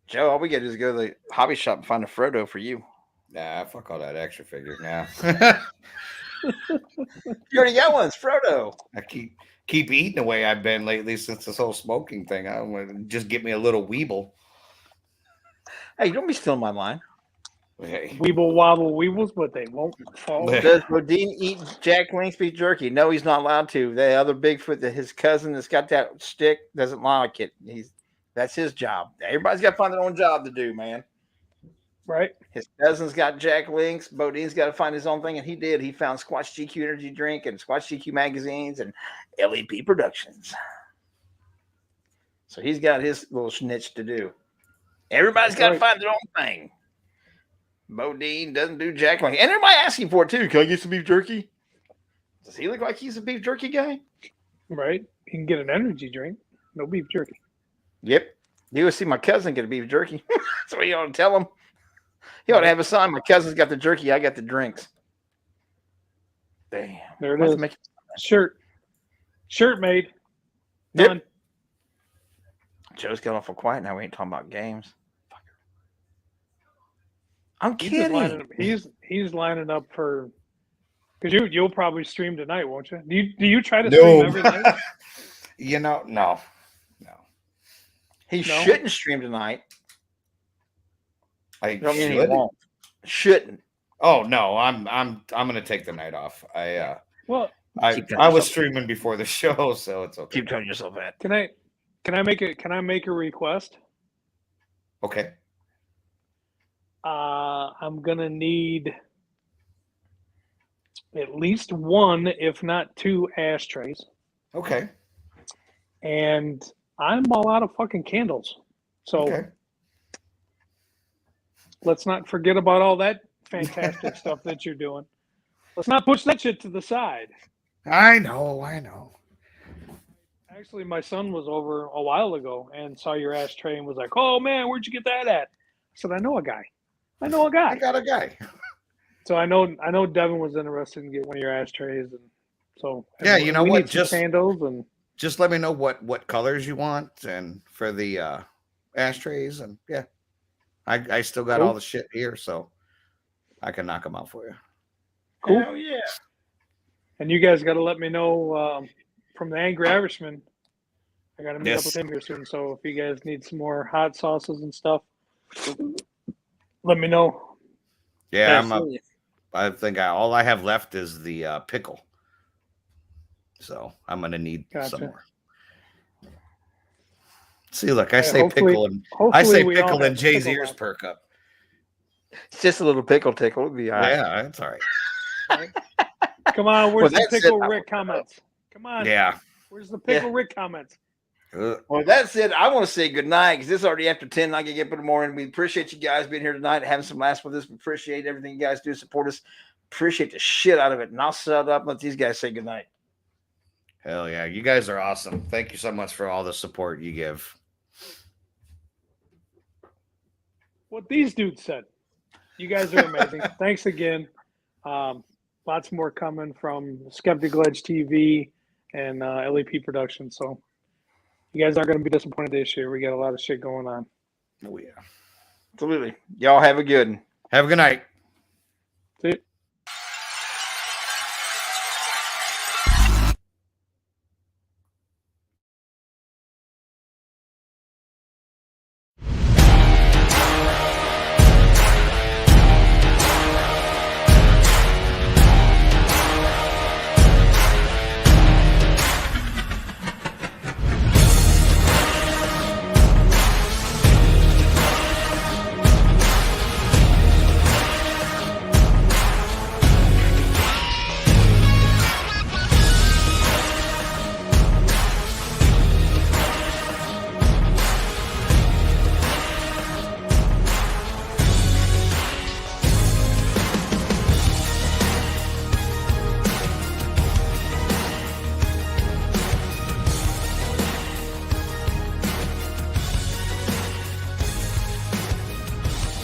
Joe, all we got to do is go to the hobby shop and find a Frodo for you. Nah, fuck all that extra figure now. You already got one. It's Frodo. I keep eating the way I've been lately since this whole smoking thing. I want to just get me a little Weeble. Hey, don't be stealing my line. Hey, Weeble wobble weebles, but they won't fall. Yeah. Does Bo Dean eat Jack Link's beef jerky? No, he's not allowed to. The other Bigfoot, his cousin that's got that stick, doesn't like it. That's his job. Everybody's got to find their own job to do, man. Right? His cousin's got Jack Links. Bo Dean's got to find his own thing, and he did. He found Squatch GQ Energy Drink and Squatch GQ Magazines and LEP Productions. So he's got his little snitch to do. Everybody's got to Right. find their own thing. Bo Dean doesn't do Jack Link. And everybody asking for it, too. Can I get some beef jerky? Does he look like he's a beef jerky guy? Right? You can get an energy drink. No beef jerky. Yep. You would see my cousin get a beef jerky. That's what you ought to tell him. He ought to have a sign. My cousin's got the jerky. I got the drinks. Damn. There it Let's is. make- Shirt made. Yep. Done. Joe's got awful quiet now. We ain't talking about games. I'm He's just kidding. he's lining up for Because you'll probably stream tonight, won't you? Do you try to stream every night? No. He No? shouldn't stream tonight. I Don't mean he should. won't. Shouldn't. Oh no, I'm gonna take the night off. Well, I Keep telling was yourself- streaming before the show, so it's okay. Keep telling yourself that. can I make a request? Okay. I'm gonna need at least one, if not two, ashtrays, Okay. and I'm all out of fucking candles. So Okay. let's not forget about all that fantastic stuff that you're doing. Let's not push that shit to the side. I know. Actually, my son was over a while ago and saw your ashtray and was like, "Oh man, where'd you get that at?" I said, "I know a guy. I got a guy. So I know Devin was interested in getting one of your ashtrays, and so Yeah, you know we what? need some candles and Just let me know what colors you want and for the ashtrays, and yeah, I still got Cool. all the shit here, so I can knock them out for you. Cool. Hell yeah. And you guys got to let me know from the Angry Irishman. I got to meet up Yes. with him here soon. So if you guys need some more hot sauces and stuff, let me know. Yeah, Absolutely. I think all I have left is the pickle, so I'm gonna need some Gotcha. more. See, look, I Yeah, say hopefully- pickle and Hopefully we all pickle have and Jay's pickle ears left. perk up. It's just a little pickle tickle. It'll be all right. Yeah, it's all right. Come on, where's Well, the that's pickle it. Rick comments? Come on, Yeah. where's the pickle Rick comments? Well, that said, I want to say good night because it's already after 10. I can get up in the morning. We appreciate you guys being here tonight, having some laughs with us. We appreciate everything you guys do, support us. Appreciate the shit out of it. And I'll shut up and let these guys say good night. Hell yeah, you guys are awesome. Thank you so much for all the support you give. What these dudes said. You guys are amazing. Thanks again. Lots more coming from Skeptical Edge TV and LEP Productions. So you guys aren't going to be disappointed this year. We got a lot of shit going on. Oh yeah. Absolutely. Y'all have a good one. Have a good night. See?